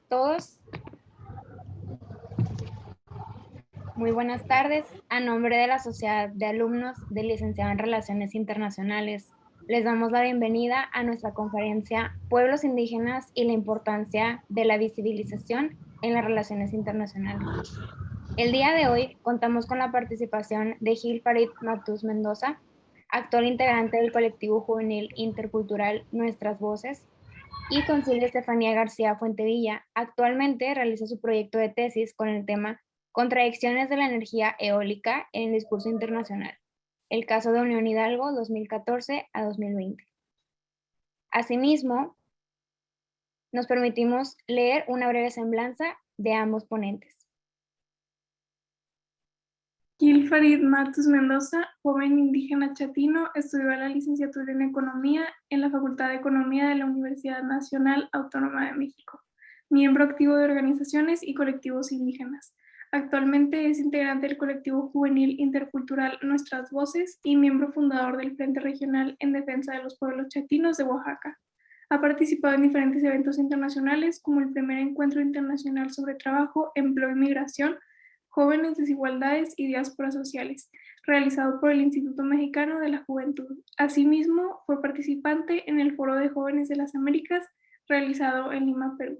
todos. Muy buenas tardes. A nombre de la Sociedad de Alumnos del Licenciado en Relaciones Internacionales, les damos la bienvenida a nuestra conferencia Pueblos Indígenas y la importancia de la visibilización en las relaciones internacionales. El día de hoy contamos con la participación de Gil Farid Matus Mendoza, actual integrante del colectivo juvenil intercultural Nuestras Voces, y con Silvia Estefanía García Fuentevilla. Actualmente realiza su proyecto de tesis con el tema Contradicciones de la energía eólica en el discurso internacional. El caso de Unión Hidalgo 2014 a 2020. Asimismo, nos permitimos leer una breve semblanza de ambos ponentes. Gil Farid Matus Mendoza, joven indígena chatino, estudió la licenciatura en Economía en la Facultad de Economía de la Universidad Nacional Autónoma de México, miembro activo de organizaciones y colectivos indígenas. Actualmente es integrante del colectivo juvenil intercultural Nuestras Voces y miembro fundador del Frente Regional en Defensa de los Pueblos Chatinos de Oaxaca. Ha participado en diferentes eventos internacionales como el primer Encuentro Internacional sobre Trabajo, Empleo y Migración, Jóvenes, Desigualdades y Diásporas Sociales, realizado por el Instituto Mexicano de la Juventud. Asimismo, fue participante en el Foro de Jóvenes de las Américas, realizado en Lima, Perú.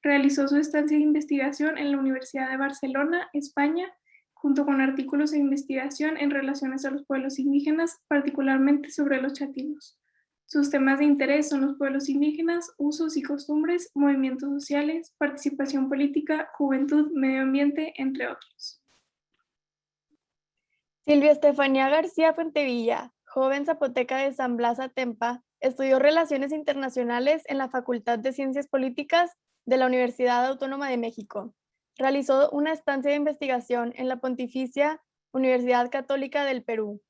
Realizó su estancia de investigación en la Universidad de Barcelona, España, junto con artículos de investigación en relaciones a los pueblos indígenas, particularmente sobre los chatinos. Sus temas de interés son los pueblos indígenas, usos y costumbres, movimientos sociales, participación política, juventud, medio ambiente, entre otros. Silvia Estefanía García Fuentevilla, joven zapoteca de San Blas Atempa, estudió Relaciones Internacionales en la Facultad de Ciencias Políticas de la Universidad Autónoma de México. Realizó una estancia de investigación en la Pontificia Universidad Católica del Perú.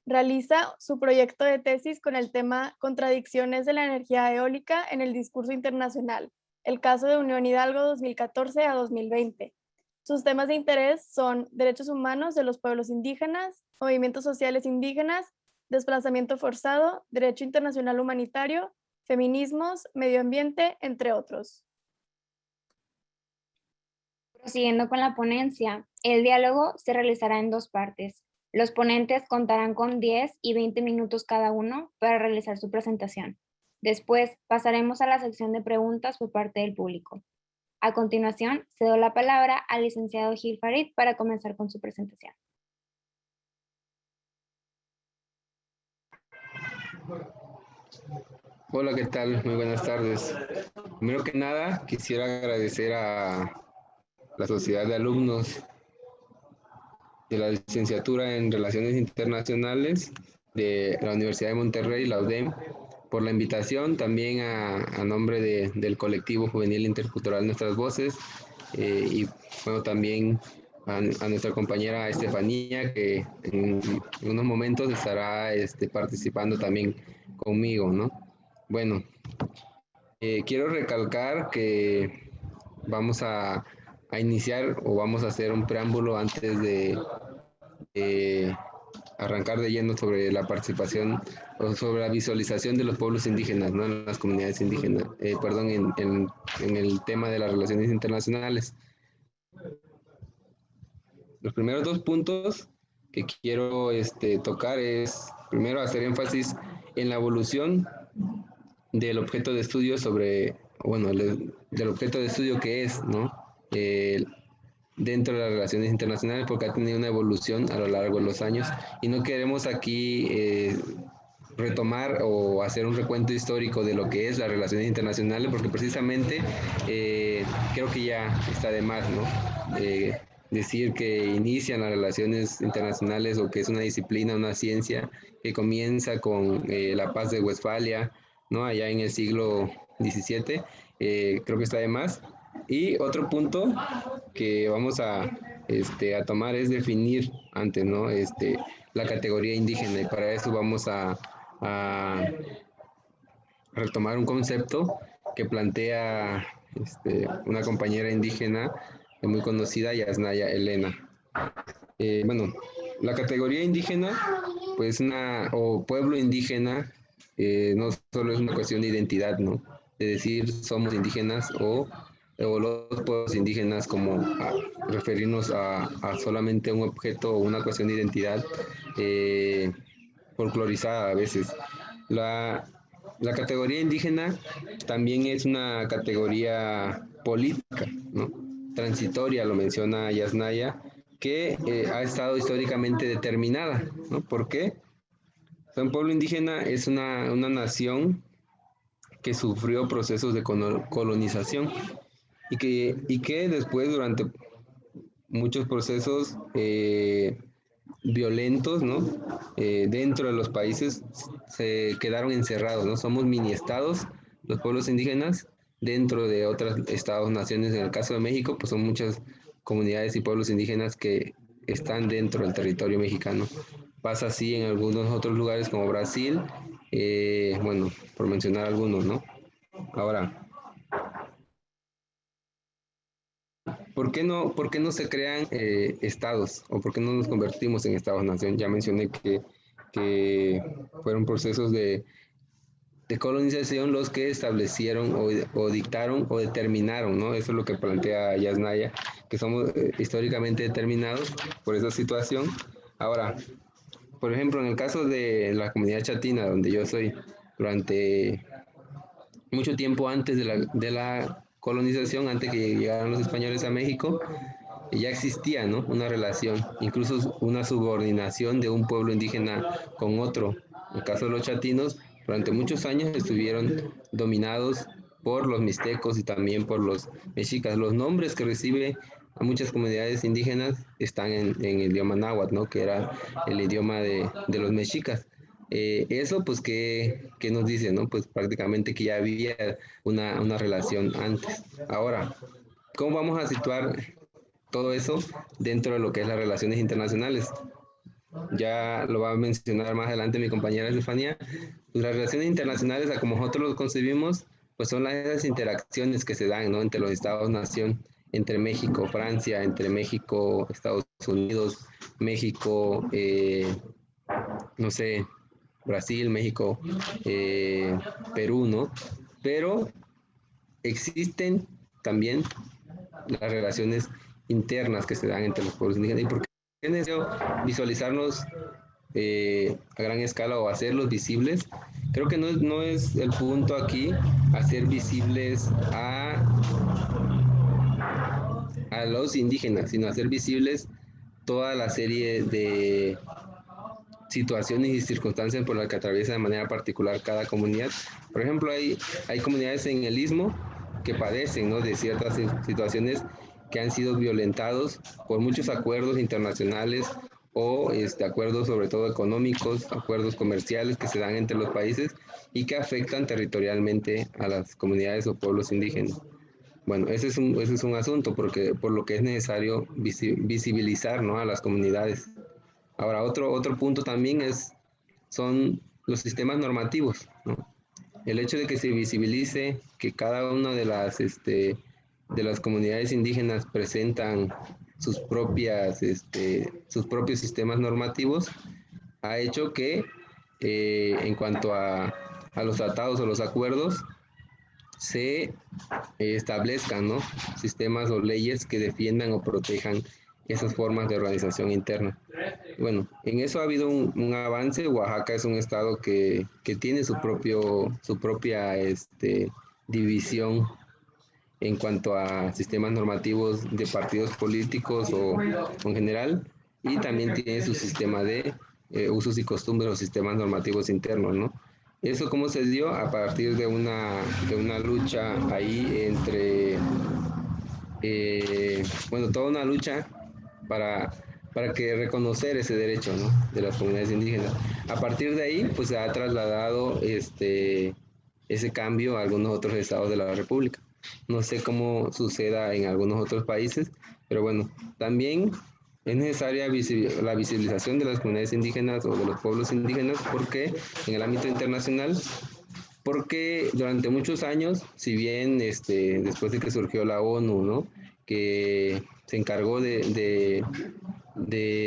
Realiza su proyecto de tesis con el tema Contradicciones de la energía eólica en el discurso internacional, el caso de Unión Hidalgo 2014 a 2020. Sus temas de interés son derechos humanos de los pueblos indígenas, movimientos sociales indígenas, desplazamiento forzado, derecho internacional humanitario, feminismos, medio ambiente, entre otros. Prosiguiendo con la ponencia, el diálogo se realizará en dos partes. Los ponentes contarán con 10 y 20 minutos cada uno para realizar su presentación. Después pasaremos a la sección de preguntas por parte del público. A continuación, cedo la palabra al licenciado Gil Farid para comenzar con su presentación. Hola, ¿qué tal? Muy buenas tardes. Primero que nada, quisiera agradecer a la Sociedad de Alumnos de la Licenciatura en Relaciones Internacionales de la Universidad de Monterrey, la UDEM, por la invitación, también a nombre del colectivo juvenil intercultural Nuestras Voces, y bueno, también a nuestra compañera Estefanía, que en unos momentos estará participando también conmigo, ¿no? Bueno, quiero recalcar que vamos a iniciar o vamos a hacer un preámbulo antes de arrancar de lleno sobre la participación o sobre la visualización de los pueblos indígenas, ¿no? En las comunidades indígenas, en el tema de las relaciones internacionales. Los primeros dos puntos que quiero tocar es, primero, hacer énfasis en la evolución del objeto de estudio sobre, bueno, del objeto de estudio que es, ¿no? Dentro de las relaciones internacionales, porque ha tenido una evolución a lo largo de los años y no queremos aquí retomar o hacer un recuento histórico de lo que es las relaciones internacionales, porque precisamente creo que ya está de más, ¿no? Decir que inician las relaciones internacionales o que es una disciplina, una ciencia que comienza con la paz de Westfalia, ¿no? Allá en el siglo XVII, creo que está de más. Y otro punto que vamos a tomar es definir antes, ¿no? La categoría indígena, y para eso vamos a retomar un concepto que plantea una compañera indígena muy conocida, Yasnaya Elena. Bueno, la categoría indígena, pues o pueblo indígena, no solo es una cuestión de identidad, ¿no? De decir somos indígenas o o los pueblos indígenas como referirnos a solamente un objeto o una cuestión de identidad folclorizada a veces. La categoría indígena también es una categoría política, ¿no? Transitoria, lo menciona Yasnaya, que ha estado históricamente determinada, ¿no? ¿Por qué? Un pueblo indígena es una nación que sufrió procesos de colonización y que después, durante muchos procesos violentos, ¿no? Dentro de los países se quedaron encerrados, ¿no? Somos mini estados, los pueblos indígenas, dentro de otros estados, naciones. En el caso de México, pues son muchas comunidades y pueblos indígenas que están dentro del territorio mexicano. Pasa así en algunos otros lugares como Brasil, bueno, por mencionar algunos, ¿no? Ahora, por qué no se crean estados o por qué no nos convertimos en estados-nación? Ya mencioné que fueron procesos de colonización los que establecieron o dictaron o determinaron, ¿no? Eso es lo que plantea Yasnaya, que somos históricamente determinados por esa situación. Ahora, por ejemplo, en el caso de la comunidad chatina, donde yo soy, durante mucho tiempo antes de la colonización, antes que llegaran los españoles a México, ya existía, ¿no? Una relación, incluso una subordinación de un pueblo indígena con otro. En el caso de los chatinos, durante muchos años estuvieron dominados por los mixtecos y también por los mexicas. Los nombres que recibe a muchas comunidades indígenas están en el idioma náhuatl, ¿no? Que era el idioma de los mexicas. Eso, pues, ¿qué nos dice, no? Pues prácticamente que ya había una relación antes. Ahora, ¿cómo vamos a situar todo eso dentro de lo que es las relaciones internacionales? Ya lo va a mencionar más adelante mi compañera Estefanía. Pues las relaciones internacionales, a como nosotros los concebimos, pues son esas interacciones que se dan, ¿no? Entre los estados-nación, entre México, Francia, entre México, Estados Unidos, México, no sé, Brasil, México, Perú, ¿no? Pero existen también las relaciones internas que se dan entre los pueblos indígenas. ¿Y por qué es necesario visualizarnos a gran escala o hacerlos visibles? Creo que no es el punto aquí hacer visibles a los indígenas, sino hacer visibles toda la serie de situaciones y circunstancias por las que atraviesa de manera particular cada comunidad. Por ejemplo, hay comunidades en el Istmo que padecen, ¿no? De ciertas situaciones que han sido violentados por muchos acuerdos internacionales o acuerdos sobre todo económicos, acuerdos comerciales que se dan entre los países y que afectan territorialmente a las comunidades o pueblos indígenas. Bueno, ese es un asunto por lo que es necesario visibilizar, ¿no? A las comunidades. Ahora, otro punto también son los sistemas normativos, ¿no? El hecho de que se visibilice que cada una de las comunidades indígenas presentan sus propios sistemas normativos ha hecho que en cuanto a los tratados o los acuerdos se establezcan, ¿no? Sistemas o leyes que defiendan o protejan esas formas de organización interna. Bueno, en eso ha habido un avance. Oaxaca es un estado que tiene su propia división en cuanto a sistemas normativos de partidos políticos o en general, y también tiene su sistema de usos y costumbres o sistemas normativos internos, ¿no? Eso cómo se dio a partir de una lucha ahí entre, bueno, toda una lucha para, para que reconocer ese derecho, ¿no? De las comunidades indígenas. A partir de ahí, pues se ha trasladado ese cambio a algunos otros estados de la República. No sé cómo suceda en algunos otros países, pero bueno, también es necesaria la visibilización de las comunidades indígenas o de los pueblos indígenas, porque en el ámbito internacional, porque durante muchos años, si bien después de que surgió la ONU, ¿no? Que se encargó de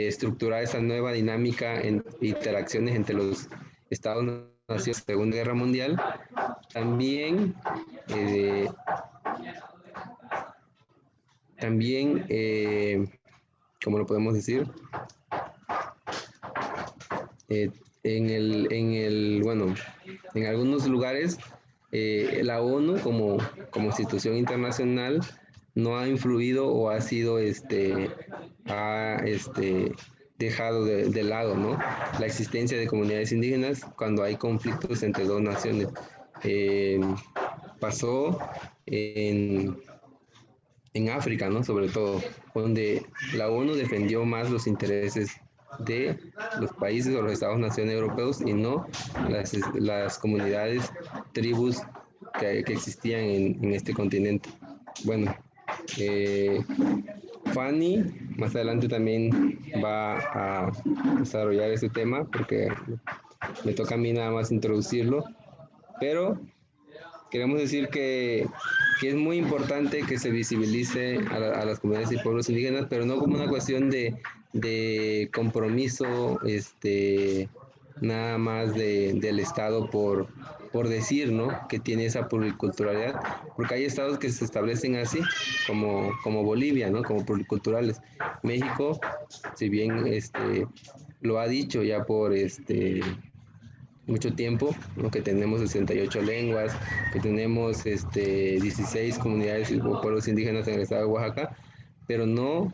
estructurar esa nueva dinámica en interacciones entre los estados-nación de la Segunda Guerra Mundial, también También, ¿cómo lo podemos decir? Bueno, en algunos lugares la ONU como institución internacional no ha influido o ha sido dejado de lado, ¿no? La existencia de comunidades indígenas cuando hay conflictos entre dos naciones. Pasó en África, ¿no? Sobre todo, donde la ONU defendió más los intereses de los países o los estados-naciones europeos y no las comunidades, tribus que existían en este continente. Bueno, Fanny más adelante también va a desarrollar este tema porque me toca a mí nada más introducirlo, pero queremos decir que es muy importante que se visibilice a las comunidades y pueblos indígenas, pero no como una cuestión de compromiso, nada más del Estado por decir, ¿no? Que tiene esa pluriculturalidad, porque hay estados que se establecen así, como Bolivia, ¿no? Como pluriculturales. México, si bien lo ha dicho ya por mucho tiempo, ¿no? Que tenemos 68 lenguas, que tenemos 16 comunidades y pueblos indígenas en el estado de Oaxaca, pero no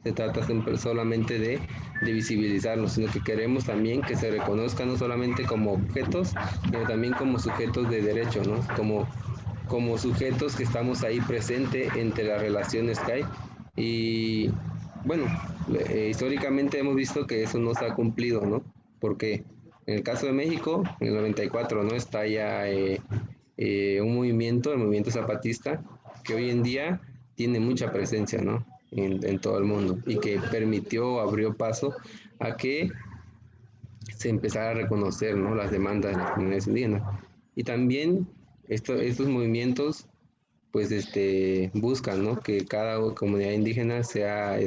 se trata solamente de visibilizarlos, sino que queremos también que se reconozcan no solamente como objetos, sino también como sujetos de derecho, ¿no? Como sujetos que estamos ahí presente entre las relaciones que hay. Y bueno, históricamente hemos visto que eso no se ha cumplido, ¿no? Porque en el caso de México, en el 94, ¿no? Está ya un movimiento, el movimiento zapatista, que hoy en día tiene mucha presencia, ¿no? En todo el mundo y que abrió paso a que se empezara a reconocer, ¿no? Las demandas de las comunidades indígenas. Y también estos movimientos, pues, buscan, ¿no? Que cada comunidad indígena sea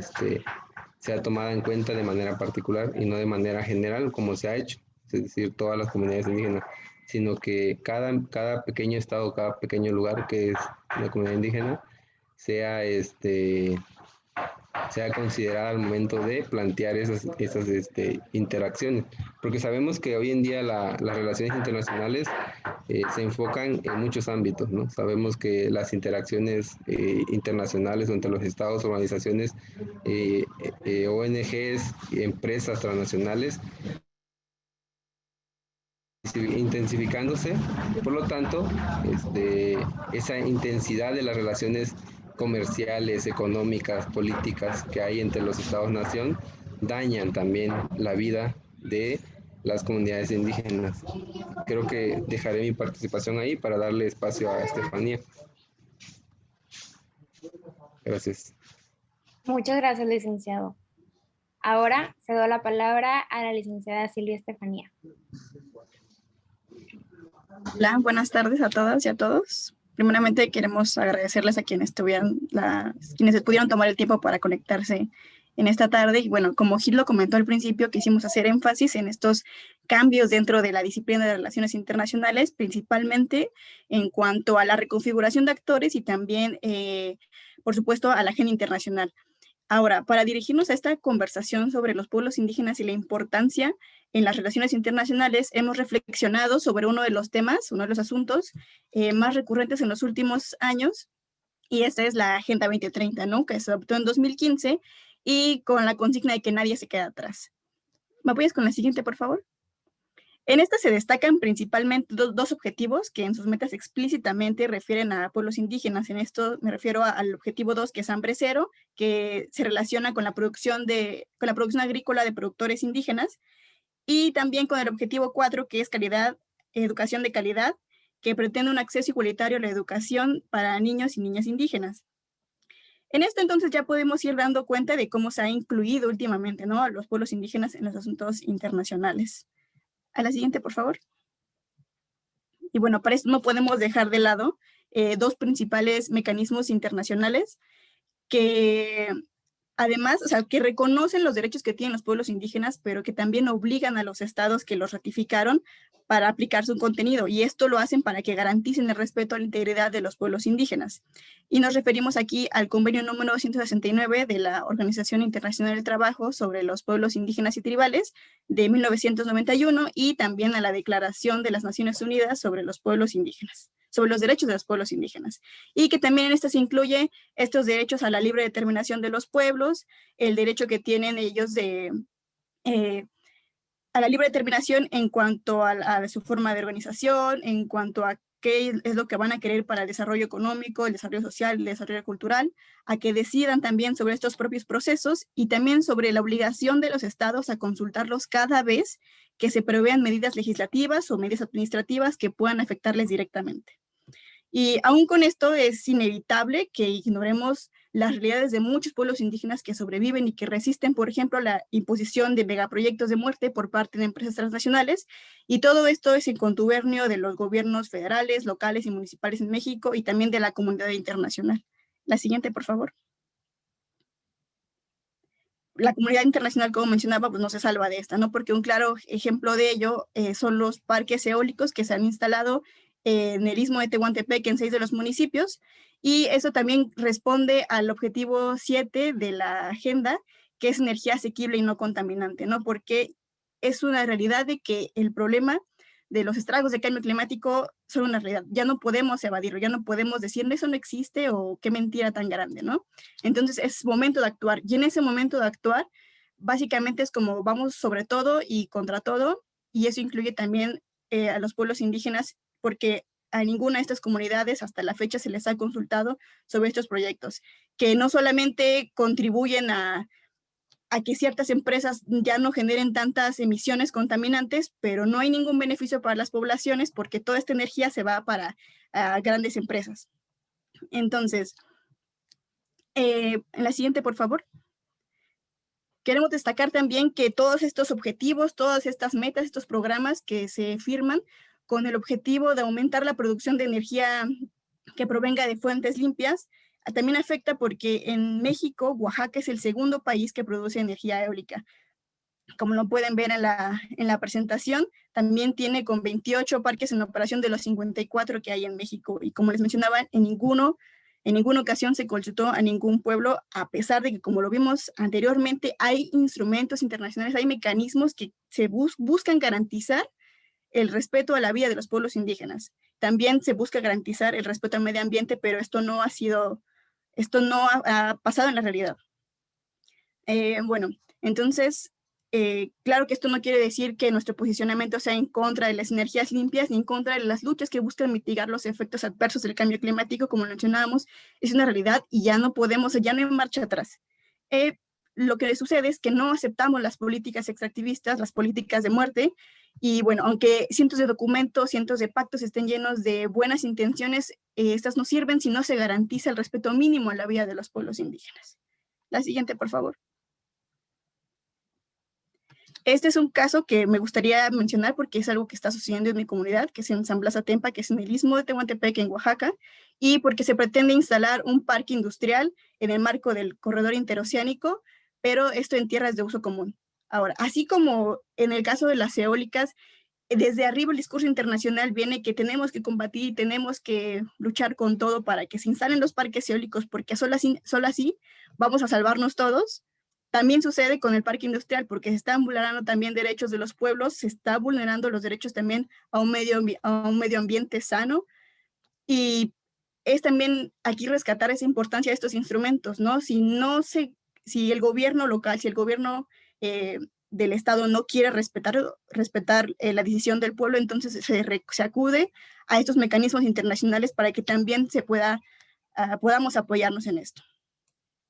tomada en cuenta de manera particular y no de manera general como se ha hecho, es decir, todas las comunidades indígenas, sino que cada pequeño estado, cada pequeño lugar que es una comunidad indígena sea considerada al momento de plantear esas interacciones, porque sabemos que hoy en día las relaciones internacionales se enfocan en muchos ámbitos, ¿no? Sabemos que las interacciones internacionales entre los estados, organizaciones, ONGs, empresas transnacionales, intensificándose, por lo tanto, esa intensidad de las relaciones comerciales, económicas, políticas que hay entre los estados-nación dañan también la vida de las comunidades indígenas. Creo que dejaré mi participación ahí para darle espacio a Estefanía. Gracias. Muchas gracias, licenciado. Ahora cedo la palabra a la licenciada Silvia Estefanía. Hola, buenas tardes a todas y a todos. Primeramente queremos agradecerles a quienes pudieron tomar el tiempo para conectarse en esta tarde. Y bueno, como Gil lo comentó al principio, quisimos hacer énfasis en estos cambios dentro de la disciplina de relaciones internacionales, principalmente en cuanto a la reconfiguración de actores y también, por supuesto, a la agenda internacional. Ahora, para dirigirnos a esta conversación sobre los pueblos indígenas y la importancia en las relaciones internacionales, hemos reflexionado sobre uno de los temas, uno de los asuntos más recurrentes en los últimos años, y esta es la Agenda 2030, ¿no? Que se adoptó en 2015 y con la consigna de que nadie se queda atrás. ¿Me apoyas con la siguiente, por favor? En esta se destacan principalmente dos objetivos que en sus metas explícitamente refieren a pueblos indígenas. En esto me refiero al objetivo 2, que es hambre cero, que se relaciona con la producción agrícola de productores indígenas, y también con el objetivo 4, que es educación de calidad, que pretende un acceso igualitario a la educación para niños y niñas indígenas. En esto entonces ya podemos ir dando cuenta de cómo se ha incluido últimamente, ¿no?, a los pueblos indígenas en los asuntos internacionales. A la siguiente, por favor. Y bueno, para esto no podemos dejar de lado dos principales mecanismos internacionales que además, o sea, que reconocen los derechos que tienen los pueblos indígenas, pero que también obligan a los estados que los ratificaron para aplicar su contenido, y esto lo hacen para que garanticen el respeto a la integridad de los pueblos indígenas. Y nos referimos aquí al convenio número 169 de la Organización Internacional del Trabajo sobre los Pueblos Indígenas y Tribales de 1991 y también a la Declaración de las Naciones Unidas sobre los pueblos indígenas, sobre los derechos de los pueblos indígenas, y que también en esta se incluye estos derechos a la libre determinación de los pueblos, el derecho que tienen ellos a la libre determinación en cuanto a su forma de organización, en cuanto a qué es lo que van a querer para el desarrollo económico, el desarrollo social, el desarrollo cultural, a que decidan también sobre estos propios procesos y también sobre la obligación de los estados a consultarlos cada vez que se prevean medidas legislativas o medidas administrativas que puedan afectarles directamente. Y aún con esto es inevitable que ignoremos las realidades de muchos pueblos indígenas que sobreviven y que resisten, por ejemplo, la imposición de megaproyectos de muerte por parte de empresas transnacionales. Y todo esto es en contubernio de los gobiernos federales, locales y municipales en México y también de la comunidad internacional. La siguiente, por favor. La comunidad internacional, como mencionaba, pues no se salva de esta, ¿no? Porque un claro ejemplo de ello son los parques eólicos que se han instalado en el istmo de Tehuantepec en 6 de los municipios, y eso también responde al objetivo 7 de la agenda, que es energía asequible y no contaminante, ¿no? Porque es una realidad de que el problema de los estragos de cambio climático son una realidad. Ya no podemos evadirlo, ya no podemos decir eso no existe o qué mentira tan grande, ¿no? Entonces es momento de actuar, y en ese momento de actuar, básicamente es como vamos sobre todo y contra todo, y eso incluye también a los pueblos indígenas, porque a ninguna de estas comunidades hasta la fecha se les ha consultado sobre estos proyectos, que no solamente contribuyen a que ciertas empresas ya no generen tantas emisiones contaminantes, pero no hay ningún beneficio para las poblaciones porque toda esta energía se va para grandes empresas. Entonces, en la siguiente, por favor. Queremos destacar también que todos estos objetivos, todas estas metas, estos programas que se firman con el objetivo de aumentar la producción de energía que provenga de fuentes limpias, también afecta porque en México, Oaxaca es el segundo país que produce energía eólica. Como lo pueden ver en la presentación, también tiene con 28 parques en operación de los 54 que hay en México. Y como les mencionaba, en ninguna ocasión se consultó a ningún pueblo, a pesar de que, como lo vimos anteriormente, hay instrumentos internacionales, hay mecanismos que se buscan garantizar el respeto a la vida de los pueblos indígenas. También se busca garantizar el respeto al medio ambiente, pero esto no ha pasado en la realidad. Bueno, entonces, claro que esto no quiere decir que nuestro posicionamiento sea en contra de las energías limpias ni en contra de las luchas que buscan mitigar los efectos adversos del cambio climático, como mencionábamos, es una realidad y ya no hay marcha atrás. Lo que sucede es que no aceptamos las políticas extractivistas, las políticas de muerte, y bueno, aunque cientos de documentos, cientos de pactos estén llenos de buenas intenciones, estas no sirven si no se garantiza el respeto mínimo a la vida de los pueblos indígenas. La siguiente, por favor. Este es un caso que me gustaría mencionar porque es algo que está sucediendo en mi comunidad, que es en San Blas Atempa, que es en el istmo de Tehuantepec, en Oaxaca, y porque se pretende instalar un parque industrial en el marco del corredor interoceánico, pero esto en tierras de uso común. Ahora, así como en el caso de las eólicas, desde arriba el discurso internacional viene que tenemos que combatir, tenemos que luchar con todo para que se instalen los parques eólicos, porque solo así vamos a salvarnos todos. También sucede con el parque industrial, porque se están vulnerando también derechos de los pueblos, se está vulnerando los derechos también a un medio ambiente sano, y es también aquí rescatar esa importancia de estos instrumentos, ¿no? Si el gobierno local, si el gobierno del Estado no quiere respetar la decisión del pueblo, entonces se acude a estos mecanismos internacionales para que también podamos apoyarnos en esto.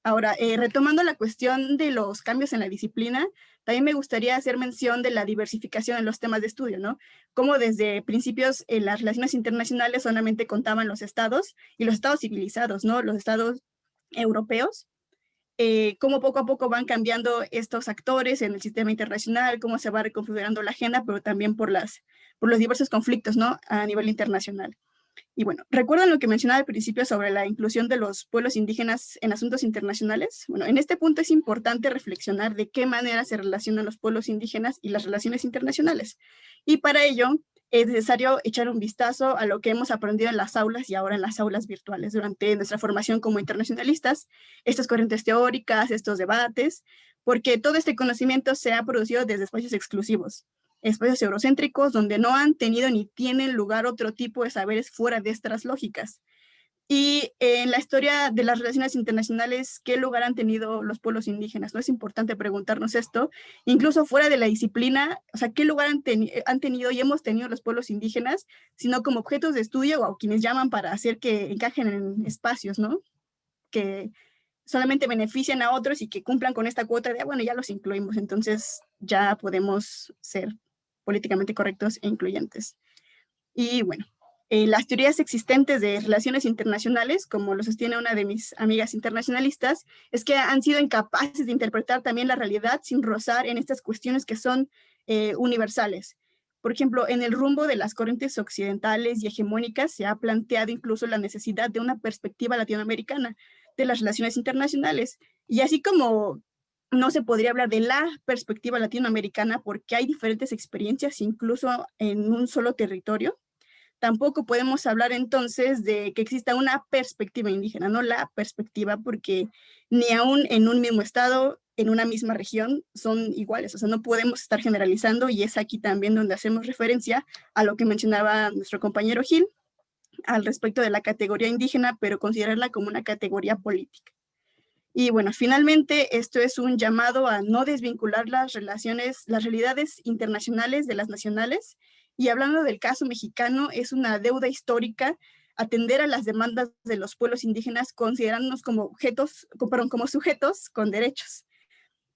Ahora, retomando la cuestión de los cambios en la disciplina, también me gustaría hacer mención de la diversificación en los temas de estudio, ¿no? Como desde principios en las relaciones internacionales solamente contaban los estados y los estados civilizados, ¿no? Los estados europeos, cómo poco a poco van cambiando estos actores en el sistema internacional, cómo se va reconfigurando la agenda, pero también por los diversos conflictos, ¿no? A nivel internacional. Y bueno, ¿recuerdan lo que mencionaba al principio sobre la inclusión de los pueblos indígenas en asuntos internacionales? Bueno, en este punto es importante reflexionar de qué manera se relacionan los pueblos indígenas y las relaciones internacionales. Y para ello, es necesario echar un vistazo a lo que hemos aprendido en las aulas y ahora en las aulas virtuales durante nuestra formación como internacionalistas, estas corrientes teóricas, estos debates, porque todo este conocimiento se ha producido desde espacios exclusivos, espacios eurocéntricos donde no han tenido ni tienen lugar otro tipo de saberes fuera de estas lógicas. Y en la historia de las relaciones internacionales, ¿qué lugar han tenido los pueblos indígenas? No es importante preguntarnos esto, incluso fuera de la disciplina, o sea, ¿qué lugar han tenido y hemos tenido los pueblos indígenas, sino como objetos de estudio o quienes llaman para hacer que encajen en espacios, ¿no? Que solamente benefician a otros y que cumplan con esta cuota de, bueno, ya los incluimos, entonces ya podemos ser políticamente correctos e incluyentes. Y bueno, las teorías existentes de relaciones internacionales, como lo sostiene una de mis amigas internacionalistas, es que han sido incapaces de interpretar también la realidad sin rozar en estas cuestiones que son universales. Por ejemplo, en el rumbo de las corrientes occidentales y hegemónicas se ha planteado incluso la necesidad de una perspectiva latinoamericana de las relaciones internacionales. Y así como no se podría hablar de la perspectiva latinoamericana porque hay diferentes experiencias incluso en un solo territorio, tampoco podemos hablar entonces de que exista una perspectiva indígena, no la perspectiva, porque ni aún en un mismo estado, en una misma región, son iguales. O sea, no podemos estar generalizando y es aquí también donde hacemos referencia a lo que mencionaba nuestro compañero Gil al respecto de la categoría indígena, pero considerarla como una categoría política. Y bueno, finalmente esto es un llamado a no desvincular las relaciones, las realidades internacionales de las nacionales. Y hablando del caso mexicano, es una deuda histórica atender a las demandas de los pueblos indígenas considerándonos como objetos, perdón, como sujetos con derechos.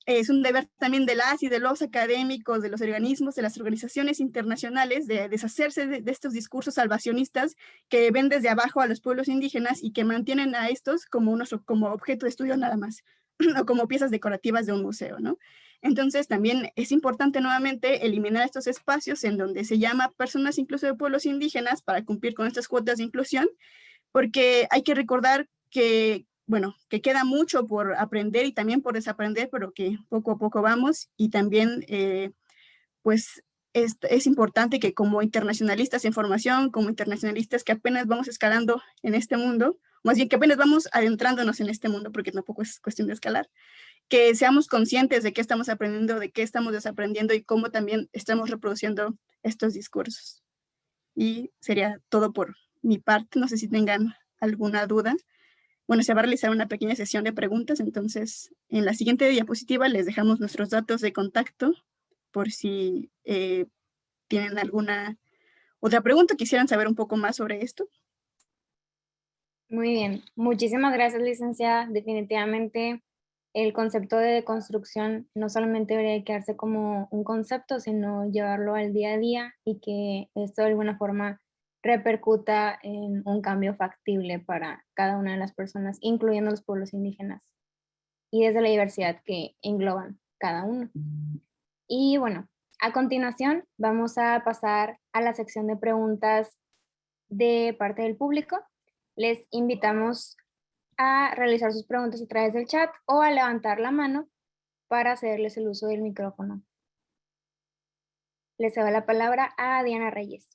Es un deber también de las y de los académicos, de los organismos, de las organizaciones internacionales, de deshacerse de estos discursos salvacionistas que ven desde abajo a los pueblos indígenas y que mantienen a estos como objeto de estudio nada más, o como piezas decorativas de un museo, ¿no? Entonces también es importante nuevamente eliminar estos espacios en donde se llama personas incluso de pueblos indígenas para cumplir con estas cuotas de inclusión, porque hay que recordar que, bueno, que queda mucho por aprender y también por desaprender, pero que poco a poco vamos y también, pues, es importante que como internacionalistas en formación, como internacionalistas que apenas vamos escalando en este mundo, más bien que apenas vamos adentrándonos en este mundo, porque tampoco es cuestión de escalar, que seamos conscientes de qué estamos aprendiendo, de qué estamos desaprendiendo y cómo también estamos reproduciendo estos discursos. Y sería todo por mi parte, no sé si tengan alguna duda. Bueno, se va a realizar una pequeña sesión de preguntas, entonces en la siguiente diapositiva les dejamos nuestros datos de contacto por si tienen alguna otra pregunta, quisieran saber un poco más sobre esto. Muy bien, muchísimas gracias, licenciada. Definitivamente el concepto de deconstrucción no solamente debería quedarse como un concepto, sino llevarlo al día a día y que esto de alguna forma repercuta en un cambio factible para cada una de las personas, incluyendo los pueblos indígenas y desde la diversidad que engloban cada uno. Y bueno, a continuación vamos a pasar a la sección de preguntas de parte del público. Les invitamos a realizar sus preguntas a través del chat o a levantar la mano para hacerles el uso del micrófono. Les cedo la palabra a Diana Reyes.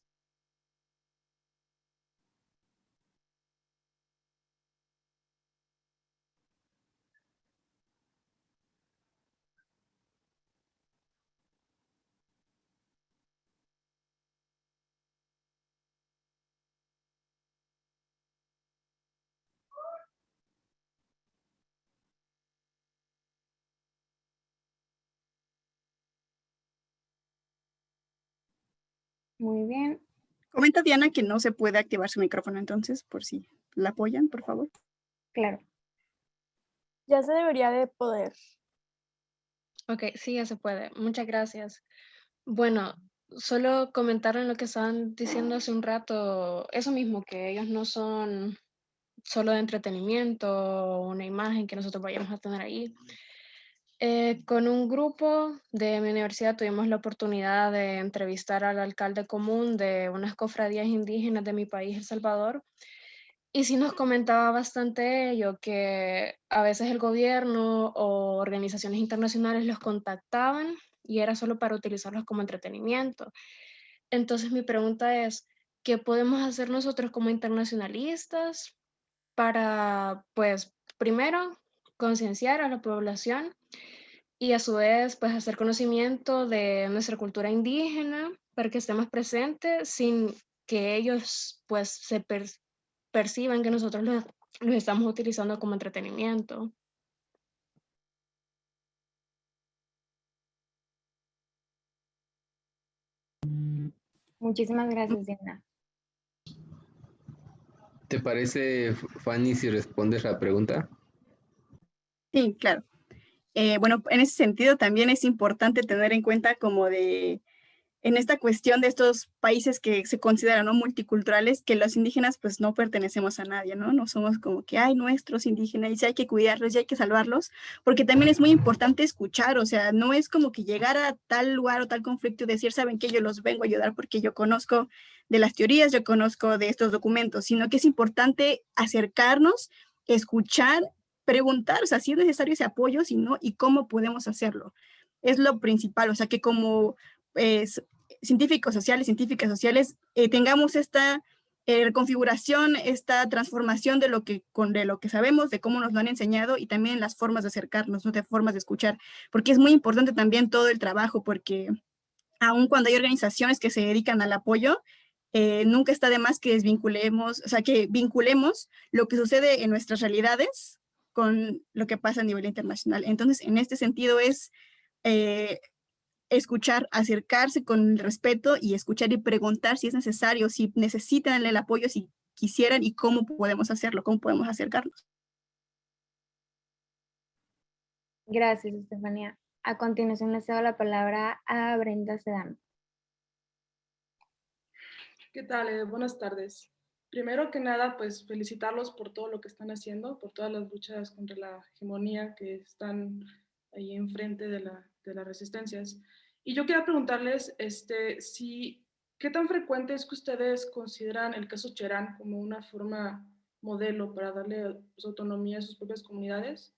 Muy bien. Comenta Diana que no se puede activar su micrófono entonces, por si la apoyan, por favor. Claro. Ya se debería de poder. Ok, sí, ya se puede. Muchas gracias. Bueno, solo comentar en lo que estaban diciendo hace un rato, eso mismo, que ellos no son solo de entretenimiento, una imagen que nosotros vayamos a tener ahí. Con un grupo de mi universidad tuvimos la oportunidad de entrevistar al alcalde común de unas cofradías indígenas de mi país, El Salvador, y sí nos comentaba bastante ello, que a veces el gobierno o organizaciones internacionales los contactaban y era solo para utilizarlos como entretenimiento. Entonces mi pregunta es, ¿qué podemos hacer nosotros como internacionalistas para, pues, primero, concienciar a la población y a su vez, pues, hacer conocimiento de nuestra cultura indígena para que esté más presente sin que ellos, pues, perciban que nosotros los estamos utilizando como entretenimiento? Muchísimas gracias, Diana. ¿Te parece, Fanny, si respondes la pregunta? Sí, claro. Bueno, en ese sentido también es importante tener en cuenta como en esta cuestión de estos países que se consideran, ¿no?, multiculturales, que los indígenas pues no pertenecemos a nadie, ¿no? No somos como que hay nuestros indígenas y sí hay que cuidarlos y hay que salvarlos, porque también es muy importante escuchar, o sea, no es como que llegar a tal lugar o tal conflicto y decir, saben que yo los vengo a ayudar porque yo conozco de las teorías, yo conozco de estos documentos, sino que es importante acercarnos, escuchar, preguntar, o sea, si es necesario ese apoyo, si no, y cómo podemos hacerlo. Es lo principal, o sea, que como científicos sociales, científicas sociales, tengamos esta reconfiguración, esta transformación de de lo que sabemos, de cómo nos lo han enseñado y también las formas de acercarnos, ¿no?, de formas de escuchar, porque es muy importante también todo el trabajo, porque aun cuando hay organizaciones que se dedican al apoyo, nunca está de más que desvinculemos, o sea, que vinculemos lo que sucede en nuestras realidades con lo que pasa a nivel internacional. Entonces, en este sentido es eh, escuchar, acercarse con respeto y escuchar y preguntar si es necesario, si necesitan el apoyo, si quisieran y cómo podemos hacerlo, cómo podemos acercarnos. Gracias, Estefanía. A continuación le cedo la palabra a Brenda Sedano. ¿Qué tal? Buenas tardes. Primero que nada, pues felicitarlos por todo lo que están haciendo, por todas las luchas contra la hegemonía que están ahí enfrente de las resistencias. Y yo quería preguntarles, ¿qué tan frecuente es que ustedes consideran el caso Cherán como una forma modelo para darle pues, autonomía a sus propias comunidades?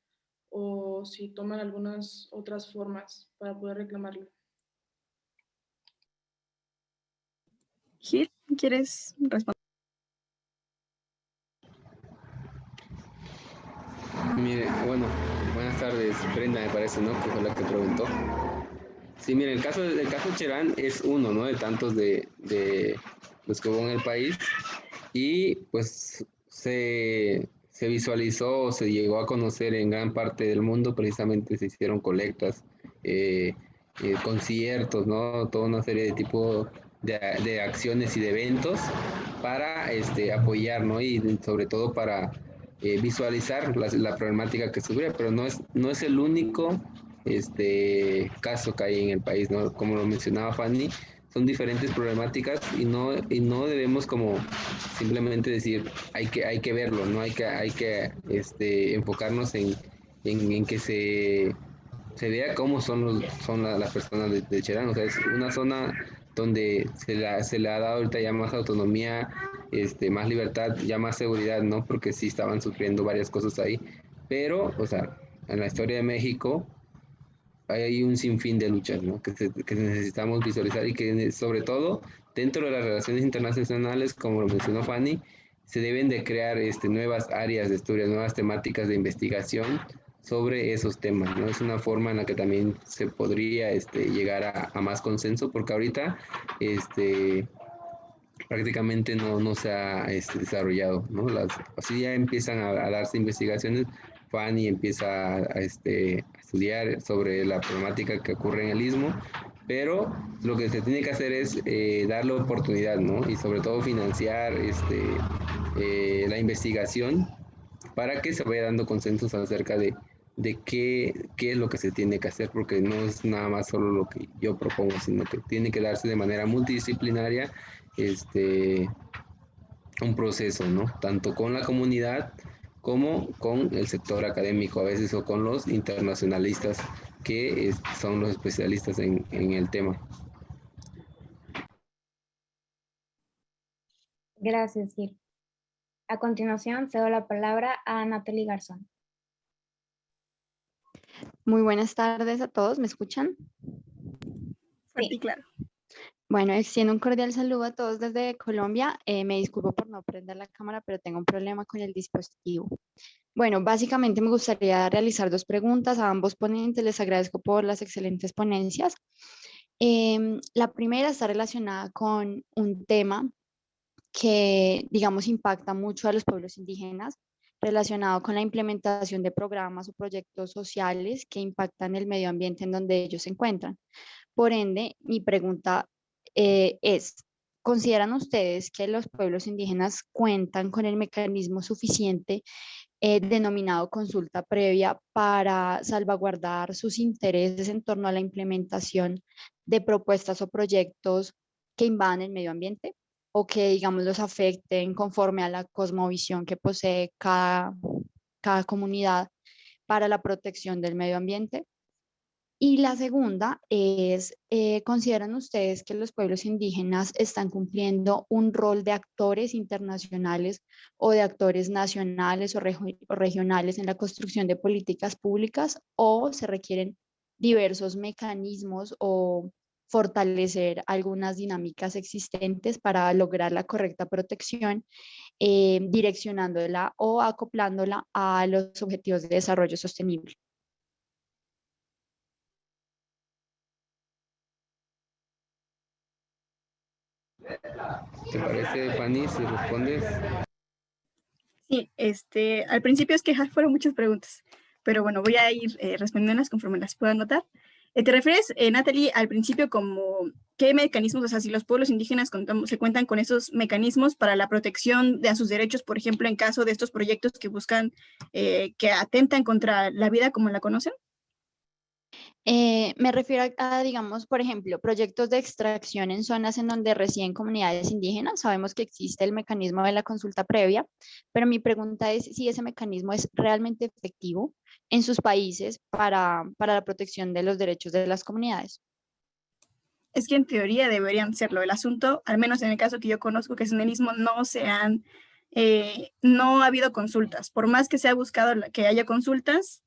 O si toman algunas otras formas para poder reclamarlo. Gil, ¿quieres responder? Mire, bueno, buenas tardes, Brenda, me parece, ¿no? Que fue la que preguntó. Sí, mire, el caso Cherán es uno, ¿no? De tantos de los que hubo en el país y pues se visualizó o se llegó a conocer en gran parte del mundo, precisamente se hicieron colectas, eh, conciertos, ¿no? Toda una serie de tipo de acciones y de eventos para apoyar, ¿no? Y sobre todo para visualizar la problemática que sufría, pero no es el único caso que hay en el país, ¿no? Como lo mencionaba Fanny, son diferentes problemáticas y no debemos como simplemente decir hay que verlo, no hay que enfocarnos en que se vea cómo son las personas de Cherán. O sea, es una zona donde se le ha dado ahorita ya más autonomía, más libertad, ya más seguridad, ¿no? Porque sí estaban sufriendo varias cosas ahí. Pero, o sea, en la historia de México hay un sinfín de luchas, ¿no? Que necesitamos visualizar y que sobre todo dentro de las relaciones internacionales, como lo mencionó Fanny, se deben de crear nuevas áreas de estudio, nuevas temáticas de investigación sobre esos temas, ¿no? Es una forma en la que también se podría llegar a más consenso, porque ahorita prácticamente no se ha desarrollado, ¿no? Así ya empiezan a darse investigaciones, Fanny empieza a estudiar sobre la problemática que ocurre en el istmo, pero lo que se tiene que hacer es darle oportunidad, ¿no? Y sobre todo financiar la investigación para que se vaya dando consensos acerca de qué es lo que se tiene que hacer, porque no es nada más solo lo que yo propongo, sino que tiene que darse de manera multidisciplinaria este, un proceso, ¿no? Tanto con la comunidad como con el sector académico a veces o con los internacionalistas que son los especialistas en el tema. Gracias, Gil. A continuación, cedo la palabra a Natalie Garzón. Muy buenas tardes a todos, ¿me escuchan? Fuerte y claro. Bueno, extiendo un cordial saludo a todos desde Colombia. Me disculpo por no prender la cámara, pero tengo un problema con el dispositivo. Bueno, básicamente me gustaría realizar dos preguntas a ambos ponentes. Les agradezco por las excelentes ponencias. La primera está relacionada con un tema que, digamos, impacta mucho a los pueblos indígenas, relacionado con la implementación de programas o proyectos sociales que impactan el medio ambiente en donde ellos se encuentran. Por ende, mi pregunta es, ¿consideran ustedes que los pueblos indígenas cuentan con el mecanismo suficiente denominado consulta previa para salvaguardar sus intereses en torno a la implementación de propuestas o proyectos que invadan el medio ambiente o que, digamos, los afecten conforme a la cosmovisión que posee cada comunidad para la protección del medio ambiente? Y la segunda es, ¿consideran ustedes que los pueblos indígenas están cumpliendo un rol de actores internacionales o de actores nacionales o regionales en la construcción de políticas públicas, o se requieren diversos mecanismos o fortalecer algunas dinámicas existentes para lograr la correcta protección, direccionándola o acoplándola a los objetivos de desarrollo sostenible? ¿Te parece, Fanny, si respondes? Sí, al principio es que fueron muchas preguntas, pero bueno, voy a ir respondiéndolas conforme las pueda anotar. ¿Te refieres, Natalie, al principio como qué mecanismos, o sea, si los pueblos indígenas se cuentan con esos mecanismos para la protección de sus derechos, por ejemplo, en caso de estos proyectos que buscan, que atentan contra la vida como la conocen? Me refiero digamos, por ejemplo, proyectos de extracción en zonas en donde residen comunidades indígenas. Sabemos que existe el mecanismo de la consulta previa, pero mi pregunta es si ese mecanismo es realmente efectivo en sus países para la protección de los derechos de las comunidades. Es que en teoría deberían serlo. El asunto, al menos en el caso que yo conozco, que es en el Istmo, no ha habido consultas. Por más que se ha buscado que haya consultas,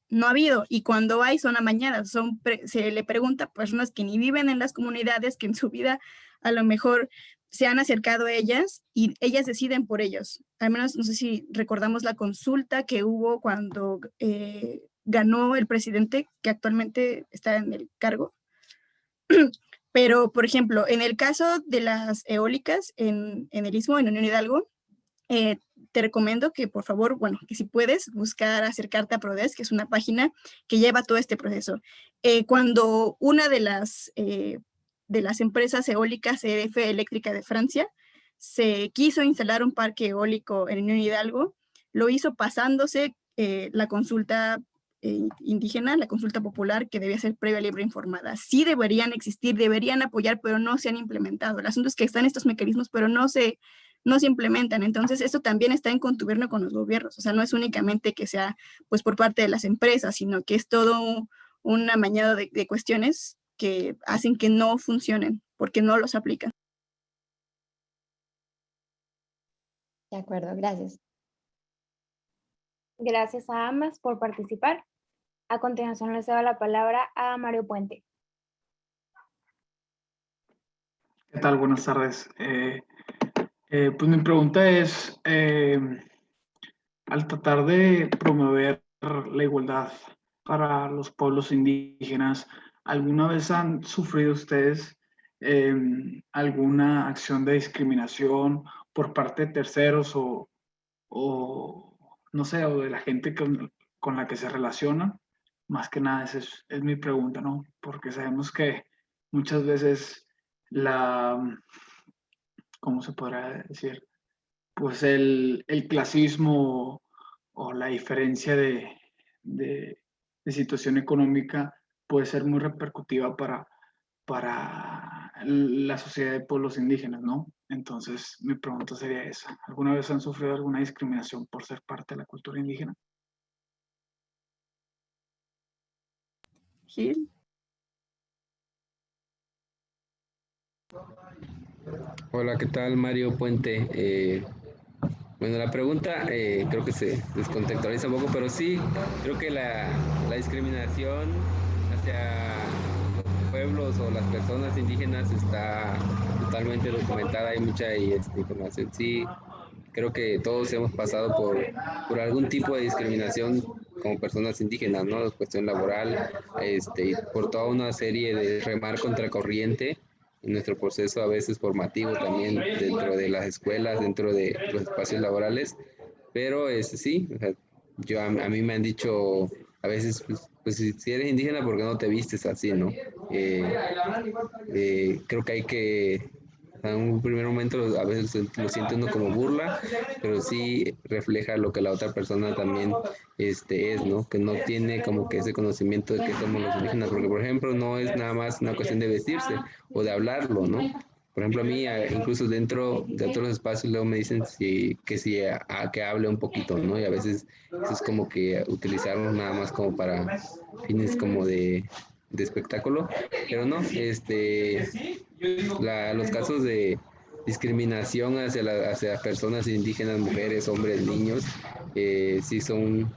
no ha habido. Y cuando hay, son amañadas. Se le pregunta a personas que ni viven en las comunidades, que en su vida a lo mejor se han acercado a ellas y ellas deciden por ellos. Al menos, no sé si recordamos la consulta que hubo cuando ganó el presidente que actualmente está en el cargo. Pero, por ejemplo, en el caso de las eólicas en el Istmo, en Unión Hidalgo, te recomiendo que, por favor, bueno, que si puedes buscar acercarte a Prodes, que es una página que lleva todo este proceso. Cuando una de las empresas eólicas, EDF Eléctrica de Francia, se quiso instalar un parque eólico en Unión Hidalgo, lo hizo pasándose la consulta indígena, la consulta popular, que debía ser previa, libre e informada. Sí deberían existir, deberían apoyar, pero no se han implementado. El asunto es que están estos mecanismos, pero no se implementan. Entonces, esto también está en contubernio con los gobiernos. O sea, no es únicamente que sea pues por parte de las empresas, sino que es todo un amañado de cuestiones que hacen que no funcionen porque no los aplican. De acuerdo, gracias. Gracias a ambas por participar. A continuación les cedo la palabra a Mario Puente. ¿Qué tal? Buenas tardes. Pues mi pregunta es, al tratar de promover la igualdad para los pueblos indígenas, ¿alguna vez han sufrido ustedes alguna acción de discriminación por parte de terceros o no sé, o de la gente con la que se relacionan? Más que nada, esa es mi pregunta, ¿no? Porque sabemos que muchas veces ¿cómo se podrá decir? Pues el clasismo o la diferencia de situación económica puede ser muy repercutiva para la sociedad de pueblos indígenas, ¿no? Entonces, mi pregunta sería esa. ¿Alguna vez han sufrido alguna discriminación por ser parte de la cultura indígena? Gil. Hola, ¿qué tal? Mario Puente. Bueno, la pregunta creo que se descontextualiza un poco, pero sí, creo que la discriminación hacia los pueblos o las personas indígenas está totalmente documentada, hay mucha información. Sí, creo que todos hemos pasado por algún tipo de discriminación como personas indígenas, ¿no? Cuestión laboral, por toda una serie de remar contracorriente en nuestro proceso a veces formativo también dentro de las escuelas, dentro de los espacios laborales, pero sí, o sea, a mí me han dicho a veces, pues si eres indígena, ¿por qué no te vistes así, no? Creo que hay que, en un primer momento a veces lo siente uno como burla, pero sí refleja lo que la otra persona también es, ¿no? Que no tiene como que ese conocimiento de que somos los indígenas, porque por ejemplo no es nada más una cuestión de vestirse o de hablarlo, ¿no? Por ejemplo, a mí, incluso dentro de otros espacios, luego me dicen que hable un poquito, ¿no? Y a veces eso es como que utilizarlo nada más como para fines como de espectáculo, pero no, los casos de discriminación hacia personas indígenas, mujeres, hombres, niños, sí son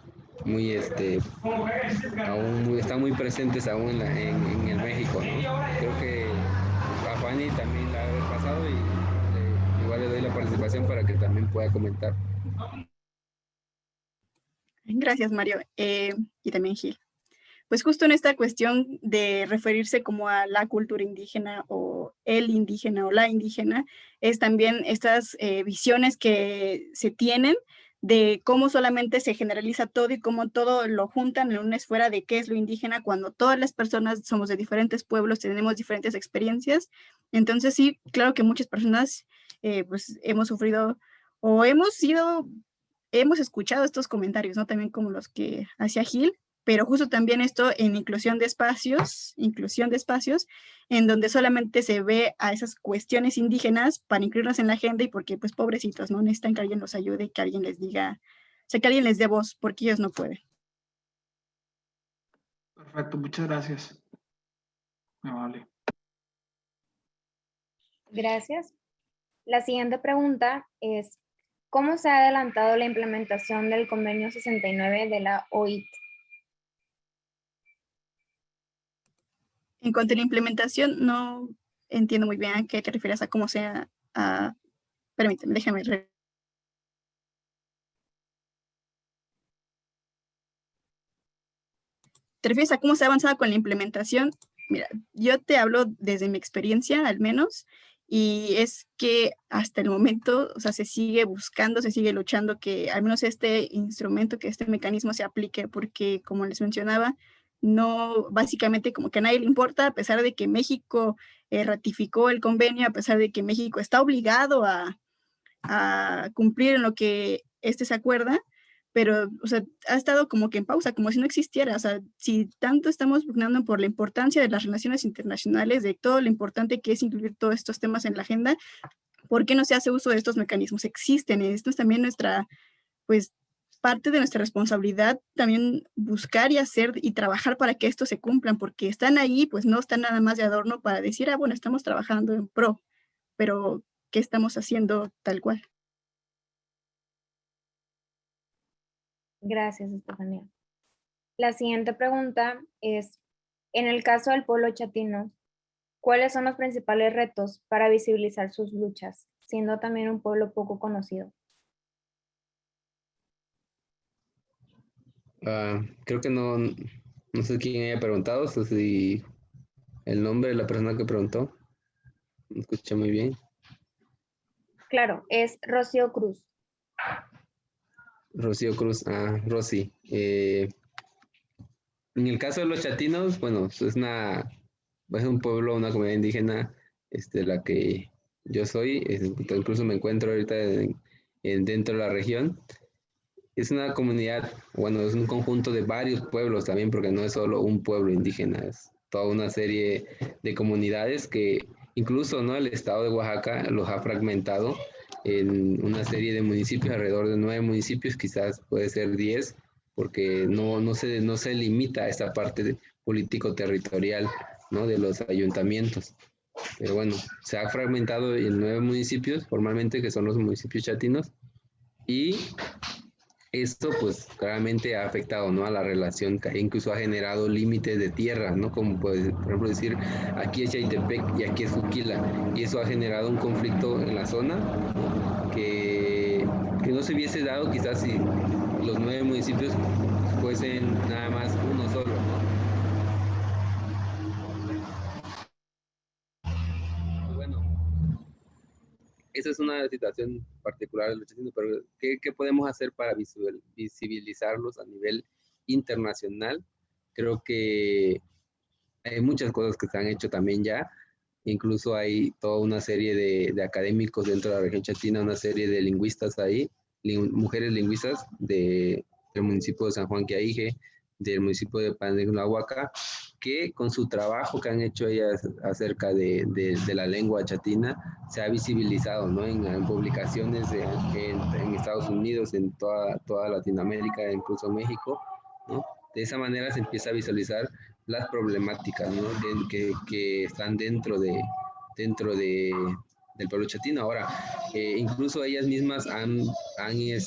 muy, están muy presentes aún en el México, ¿no? Creo que a Fanny también la ha pasado y igual le doy la participación para que también pueda comentar. Gracias, Mario, y también Gil. Pues justo en esta cuestión de referirse como a la cultura indígena o el indígena o la indígena, es también estas visiones que se tienen de cómo solamente se generaliza todo y cómo todo lo juntan en una esfera de qué es lo indígena cuando todas las personas somos de diferentes pueblos, tenemos diferentes experiencias. Entonces sí, claro que muchas personas pues hemos sufrido o hemos escuchado estos comentarios, ¿no? También como los que hacía Gil, pero justo también esto en inclusión de espacios, en donde solamente se ve a esas cuestiones indígenas para incluirlas en la agenda y porque, pues, pobrecitos, ¿no? Necesitan que alguien los ayude, que alguien les diga, o sea, que alguien les dé voz, porque ellos no pueden. Perfecto, muchas gracias. Me vale. Gracias. La siguiente pregunta es, ¿cómo se ha adelantado la implementación del Convenio 69 de la OIT? En cuanto a la implementación, no entiendo muy bien a qué te refieres a cómo sea. Permíteme, déjame. ¿Te refieres a cómo se ha avanzado con la implementación? Mira, yo te hablo desde mi experiencia, al menos, y es que hasta el momento, o sea, se sigue buscando, se sigue luchando que al menos este instrumento, que este mecanismo se aplique, porque como les mencionaba, no, básicamente como que a nadie le importa, a pesar de que México ratificó el convenio, a pesar de que México está obligado a cumplir en lo que se acuerda, pero, o sea, ha estado como que en pausa, como si no existiera. O sea, si tanto estamos pugnando por la importancia de las relaciones internacionales, de todo lo importante que es incluir todos estos temas en la agenda, ¿por qué no se hace uso de estos mecanismos? Existen, y esto es también nuestra, pues, parte de nuestra responsabilidad también buscar y hacer y trabajar para que estos se cumplan, porque están ahí, pues no están nada más de adorno para decir, bueno, estamos trabajando en pro, pero ¿qué estamos haciendo tal cual? Gracias, Estefanía. La siguiente pregunta es, en el caso del pueblo chatino, ¿cuáles son los principales retos para visibilizar sus luchas, siendo también un pueblo poco conocido? Creo que no sé quién haya preguntado, o sea, si el nombre de la persona que preguntó, no escuché muy bien. Claro, es Rocío Cruz. Rocío Cruz, Rosy. En el caso de los chatinos, bueno, es un pueblo, una comunidad indígena, la que yo soy, incluso me encuentro ahorita dentro de la región. Es una comunidad, bueno, es un conjunto de varios pueblos también, porque no es solo un pueblo indígena, es toda una serie de comunidades que incluso, ¿no? El estado de Oaxaca los ha fragmentado en una serie de municipios, alrededor de 9 municipios, quizás puede ser 10, porque no se limita a esta parte político-territorial, ¿no? De los ayuntamientos. Pero bueno, se ha fragmentado en 9 municipios, formalmente, que son los municipios chatinos, y esto pues claramente ha afectado, ¿no?, a la relación, que incluso ha generado límites de tierra, ¿no? Como puede, por ejemplo, decir aquí es Yaitepec y aquí es Juquila, y eso ha generado un conflicto en la zona, ¿no?, que no se hubiese dado quizás si los 9 municipios fuesen nada más uno solo, ¿no? Y bueno, esa es una situación particular del Chacino, pero ¿qué podemos hacer para visibilizarlos a nivel internacional? Creo que hay muchas cosas que se han hecho también ya. Incluso hay toda una serie de académicos dentro de la región chatina, una serie de lingüistas ahí, mujeres lingüistas del municipio de San Juan Quiaije, del municipio de Paneglahuaca, que con su trabajo que han hecho ellas acerca de la lengua chatina, se ha visibilizado, ¿no?, en publicaciones en Estados Unidos, en toda Latinoamérica, incluso México, ¿no? De esa manera se empieza a visualizar las problemáticas, ¿no?, que están dentro del pueblo chatino. Ahora, incluso ellas mismas han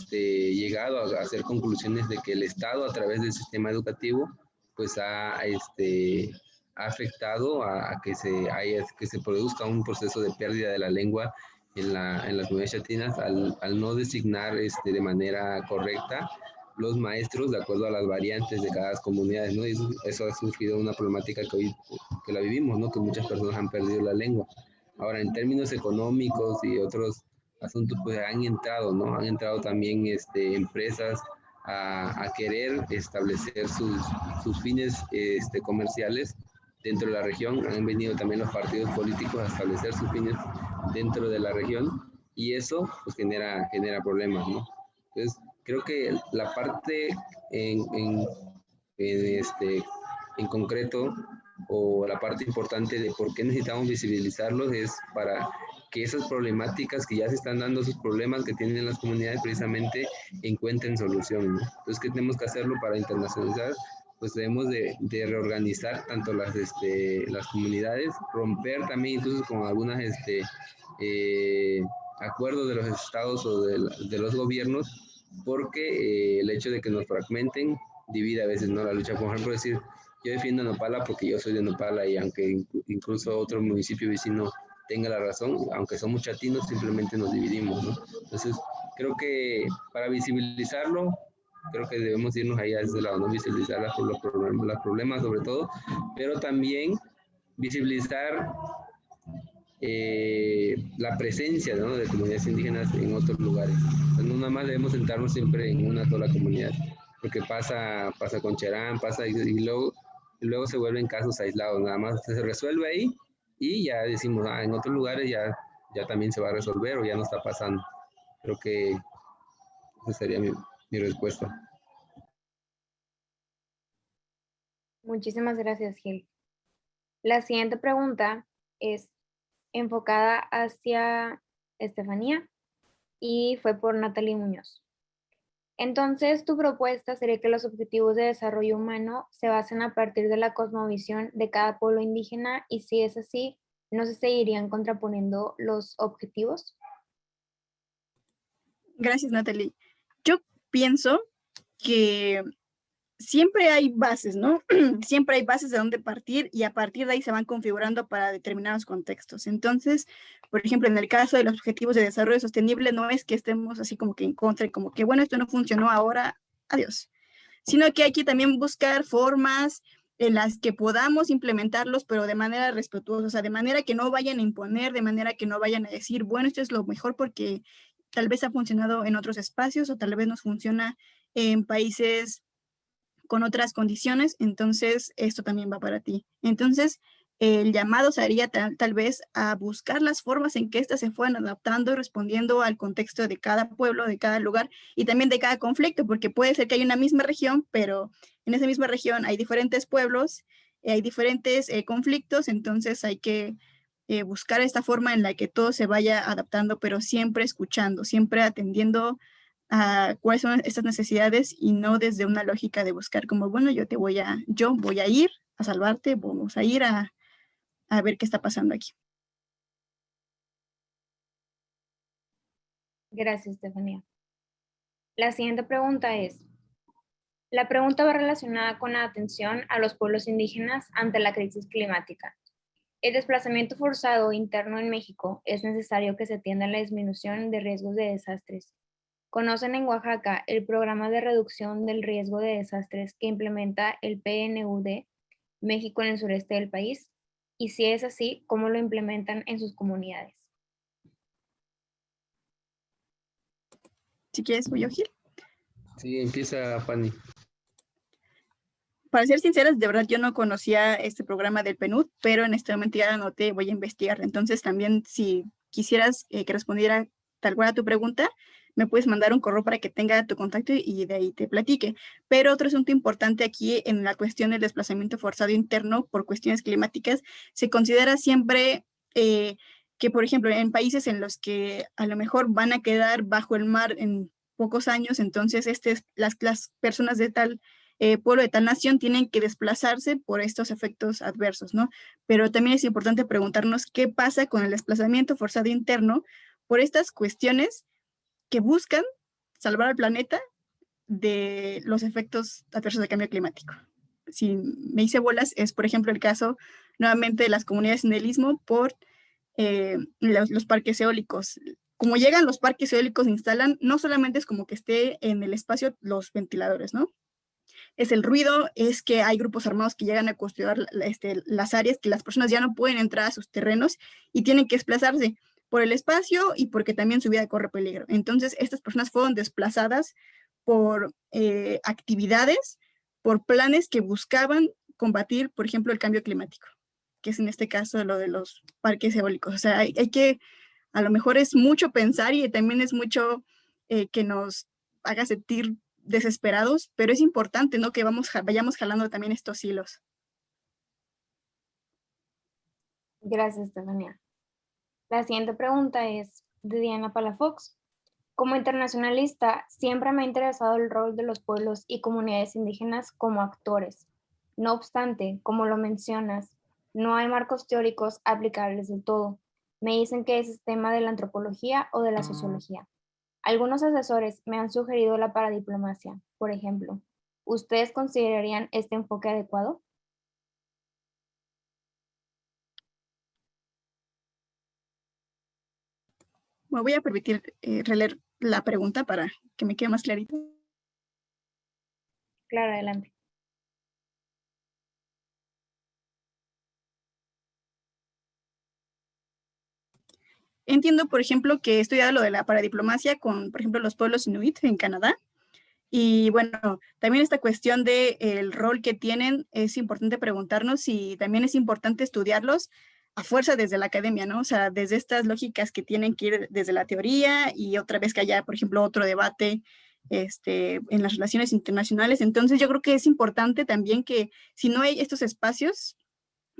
llegado a hacer conclusiones de que el Estado, a través del sistema educativo, pues ha afectado a que se produzca un proceso de pérdida de la lengua en las comunidades chatinas al no designar de manera correcta los maestros de acuerdo a las variantes de cada comunidad, ¿no? Y eso ha surgido una problemática que la vivimos, ¿no?, que muchas personas han perdido la lengua. Ahora, en términos económicos y otros asuntos, pues han entrado, ¿no? Han entrado también empresas a querer establecer sus fines comerciales dentro de la región. Han venido también los partidos políticos a establecer sus fines dentro de la región, y eso pues genera problemas, ¿no? Entonces, creo que la parte en concreto, o la parte importante de por qué necesitamos visibilizarlos, es para que esas problemáticas que ya se están dando, esos problemas que tienen las comunidades, precisamente encuentren solución, ¿no? Entonces, ¿qué tenemos que hacerlo para internacionalizar? Pues debemos de reorganizar tanto las comunidades, romper también incluso con algunas acuerdos de los estados o de los gobiernos, porque el hecho de que nos fragmenten divide a veces, ¿no?, la lucha. Por ejemplo, decir, yo defiendo a Nopala porque yo soy de Nopala, y aunque incluso otro municipio vecino tenga la razón, aunque somos chatinos, simplemente nos dividimos, ¿no? Entonces, creo que para visibilizarlo, creo que debemos irnos ahí a ese lado, ¿no? Visibilizar los problemas sobre todo, pero también visibilizar la presencia, ¿no?, de comunidades indígenas en otros lugares. Entonces, no nada más debemos sentarnos siempre en una sola comunidad, porque pasa con Cherán, y luego se vuelven casos aislados, nada más se resuelve ahí y ya decimos, en otros lugares ya también se va a resolver o ya no está pasando. Creo que esa sería mi respuesta. Muchísimas gracias, Gil. La siguiente pregunta es enfocada hacia Estefanía y fue por Natalie Muñoz. Entonces, tu propuesta sería que los objetivos de desarrollo humano se basen a partir de la cosmovisión de cada pueblo indígena, y si es así, ¿no se seguirían contraponiendo los objetivos? Gracias, Natalie. Yo pienso que siempre hay bases, ¿no? Siempre hay bases de dónde partir, y a partir de ahí se van configurando para determinados contextos. Entonces, por ejemplo, en el caso de los objetivos de desarrollo sostenible, no es que estemos así como que en contra y como que, bueno, esto no funcionó ahora, adiós. Sino que hay que también buscar formas en las que podamos implementarlos, pero de manera respetuosa, o sea, de manera que no vayan a imponer, de manera que no vayan a decir, bueno, esto es lo mejor porque tal vez ha funcionado en otros espacios o tal vez nos funciona en países con otras condiciones, entonces esto también va para ti. Entonces, el llamado sería tal vez a buscar las formas en que éstas se fueran adaptando y respondiendo al contexto de cada pueblo, de cada lugar y también de cada conflicto, porque puede ser que hay una misma región, pero en esa misma región hay diferentes pueblos, hay diferentes conflictos, entonces hay que buscar esta forma en la que todo se vaya adaptando, pero siempre escuchando, siempre atendiendo a cuáles son estas necesidades y no desde una lógica de buscar como, bueno, yo voy a ir a salvarte, vamos a ir a ver qué está pasando aquí. Gracias, Estefanía. La siguiente pregunta es, la pregunta va relacionada con la atención a los pueblos indígenas ante la crisis climática. El desplazamiento forzado interno en México es necesario que se atienda a la disminución de riesgos de desastres. ¿Conocen en Oaxaca el programa de reducción del riesgo de desastres que implementa el PNUD México en el sureste del país? Y si es así, ¿cómo lo implementan en sus comunidades? Si quieres, voy yo, Gil. Sí, empieza Fanny. Para ser sinceras, de verdad yo no conocía este programa del PNUD, pero en este momento ya lo anoté, voy a investigar. Entonces también si quisieras que respondiera tal cual a tu pregunta, me puedes mandar un correo para que tenga tu contacto y de ahí te platique. Pero otro asunto importante aquí en la cuestión del desplazamiento forzado interno por cuestiones climáticas, se considera siempre que, por ejemplo, en países en los que a lo mejor van a quedar bajo el mar en pocos años, entonces las personas de tal pueblo de tal nación tienen que desplazarse por estos efectos adversos, ¿no? Pero también es importante preguntarnos qué pasa con el desplazamiento forzado interno por estas cuestiones que buscan salvar al planeta de los efectos adversos del cambio climático. Si me hice bolas, es por ejemplo el caso nuevamente de las comunidades en el Istmo por los parques eólicos. Como llegan los parques eólicos, se instalan, no solamente es como que esté en el espacio los ventiladores, ¿no? Es el ruido, es que hay grupos armados que llegan a custodiar las áreas que las personas ya no pueden entrar a sus terrenos y tienen que desplazarse por el espacio y porque también su vida corre peligro. Entonces, estas personas fueron desplazadas por actividades, por planes que buscaban combatir, por ejemplo, el cambio climático, que es en este caso lo de los parques eólicos. O sea, hay que, a lo mejor es mucho pensar y también es mucho que nos haga sentir desesperados, pero es importante, ¿no? Que vayamos jalando también estos hilos. Gracias, Estefania. La siguiente pregunta es de Diana Palafox. Como internacionalista, siempre me ha interesado el rol de los pueblos y comunidades indígenas como actores. No obstante, como lo mencionas, no hay marcos teóricos aplicables del todo. Me dicen que ese es tema de la antropología o de la sociología. Algunos asesores me han sugerido la paradiplomacia, por ejemplo. ¿Ustedes considerarían este enfoque adecuado? Me voy a permitir releer la pregunta para que me quede más clarito. Claro, adelante. Entiendo, por ejemplo, que he estudiado lo de la paradiplomacia con, por ejemplo, los pueblos inuit en Canadá. Y bueno, también esta cuestión del rol que tienen, es importante preguntarnos si también es importante estudiarlos a fuerza desde la academia, ¿no? O sea, desde estas lógicas que tienen que ir desde la teoría y otra vez que haya, por ejemplo, otro debate en las relaciones internacionales. Entonces, yo creo que es importante también que si no hay estos espacios,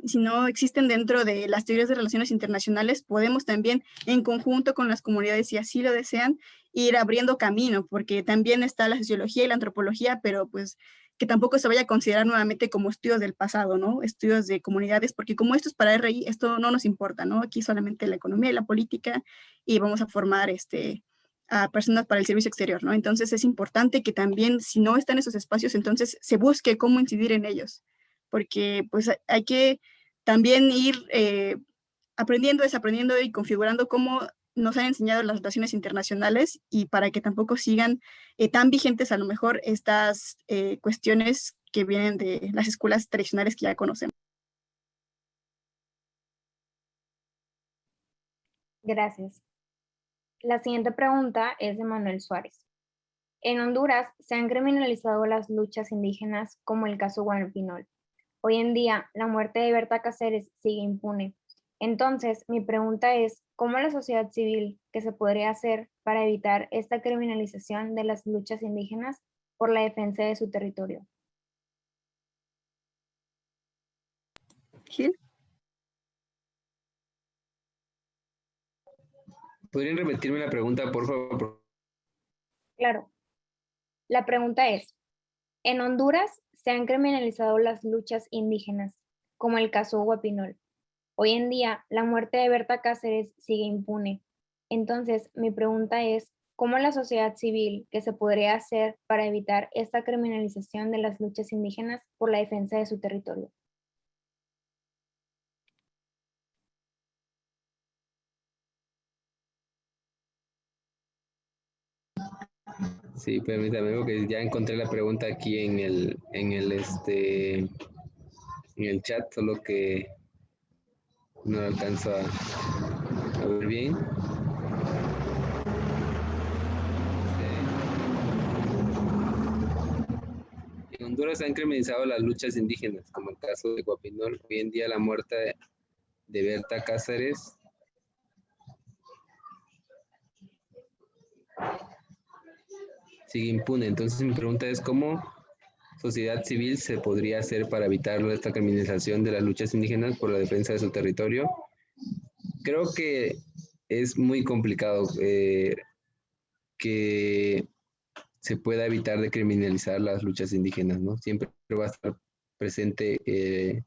si no existen dentro de las teorías de relaciones internacionales, podemos también en conjunto con las comunidades, si así lo desean, ir abriendo camino, porque también está la sociología y la antropología, pero pues que tampoco se vaya a considerar nuevamente como estudios del pasado, ¿no? Estudios de comunidades, porque como esto es para RI, esto no nos importa, ¿no? Aquí solamente la economía y la política y vamos a formar a personas para el servicio exterior, ¿no? Entonces es importante que también, si no están esos espacios, entonces se busque cómo incidir en ellos, porque pues hay que también ir aprendiendo, desaprendiendo y configurando cómo nos han enseñado las relaciones internacionales y para que tampoco sigan tan vigentes a lo mejor estas cuestiones que vienen de las escuelas tradicionales que ya conocemos. Gracias. La siguiente pregunta es de Manuel Suárez. En Honduras se han criminalizado las luchas indígenas como el caso Guanpinol. Hoy en día, la muerte de Berta Cáceres sigue impune. Entonces, mi pregunta es, ¿cómo la sociedad civil que se podría hacer para evitar esta criminalización de las luchas indígenas por la defensa de su territorio? Gil. ¿Podrían repetirme la pregunta, por favor? Claro. La pregunta es, en Honduras se han criminalizado las luchas indígenas, como el caso Huapinol. Hoy en día, la muerte de Berta Cáceres sigue impune. Entonces, mi pregunta es, ¿cómo la sociedad civil que se podría hacer para evitar esta criminalización de las luchas indígenas por la defensa de su territorio? Sí, permítame, porque ya encontré la pregunta aquí en el chat, solo que no alcanzo a ver bien. En Honduras se han criminalizado las luchas indígenas, como el caso de Guapinol. Hoy en día la muerte de Berta Cáceres sigue impune. Entonces mi pregunta es, ¿cómo sociedad civil se podría hacer para evitar esta criminalización de las luchas indígenas por la defensa de su territorio? Creo que es muy complicado que se pueda evitar de criminalizar las luchas indígenas, ¿no? Siempre va a estar presente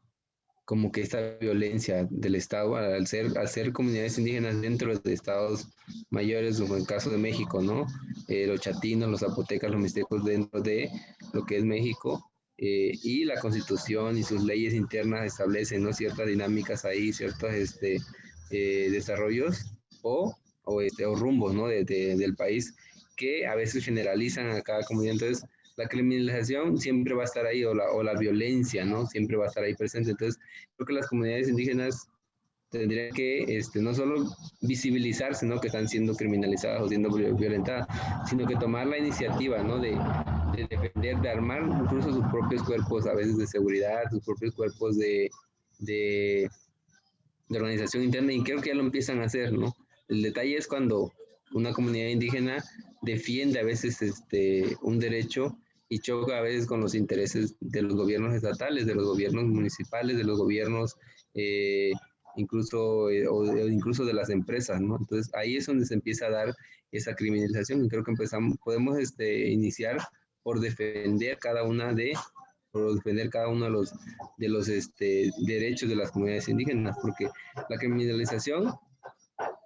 como que esta violencia del Estado al ser comunidades indígenas dentro de estados mayores, como el caso de México, ¿no? Los chatinos, los zapotecas, los mixtecos dentro de lo que es México, y la Constitución y sus leyes internas establecen, ¿no? Ciertas dinámicas ahí, ciertos desarrollos o rumbos, ¿no? Del país que a veces generalizan a cada comunidad. Entonces, la criminalización siempre va a estar ahí, o la violencia, ¿no? Siempre va a estar ahí presente. Entonces, creo que las comunidades indígenas tendrían que no solo visibilizarse, ¿no? Que están siendo criminalizadas o siendo violentadas, sino que tomar la iniciativa, ¿no? De defender, de armar incluso sus propios cuerpos, a veces de seguridad, sus propios cuerpos de, de organización interna, y creo que ya lo empiezan a hacer, ¿no? El detalle es cuando una comunidad indígena defiende a veces un derecho y choca a veces con los intereses de los gobiernos estatales, de los gobiernos municipales, de los gobiernos incluso de las empresas, ¿no? Entonces ahí es donde se empieza a dar esa criminalización, y creo que podemos iniciar por defender cada uno de los derechos de las comunidades indígenas, porque la criminalización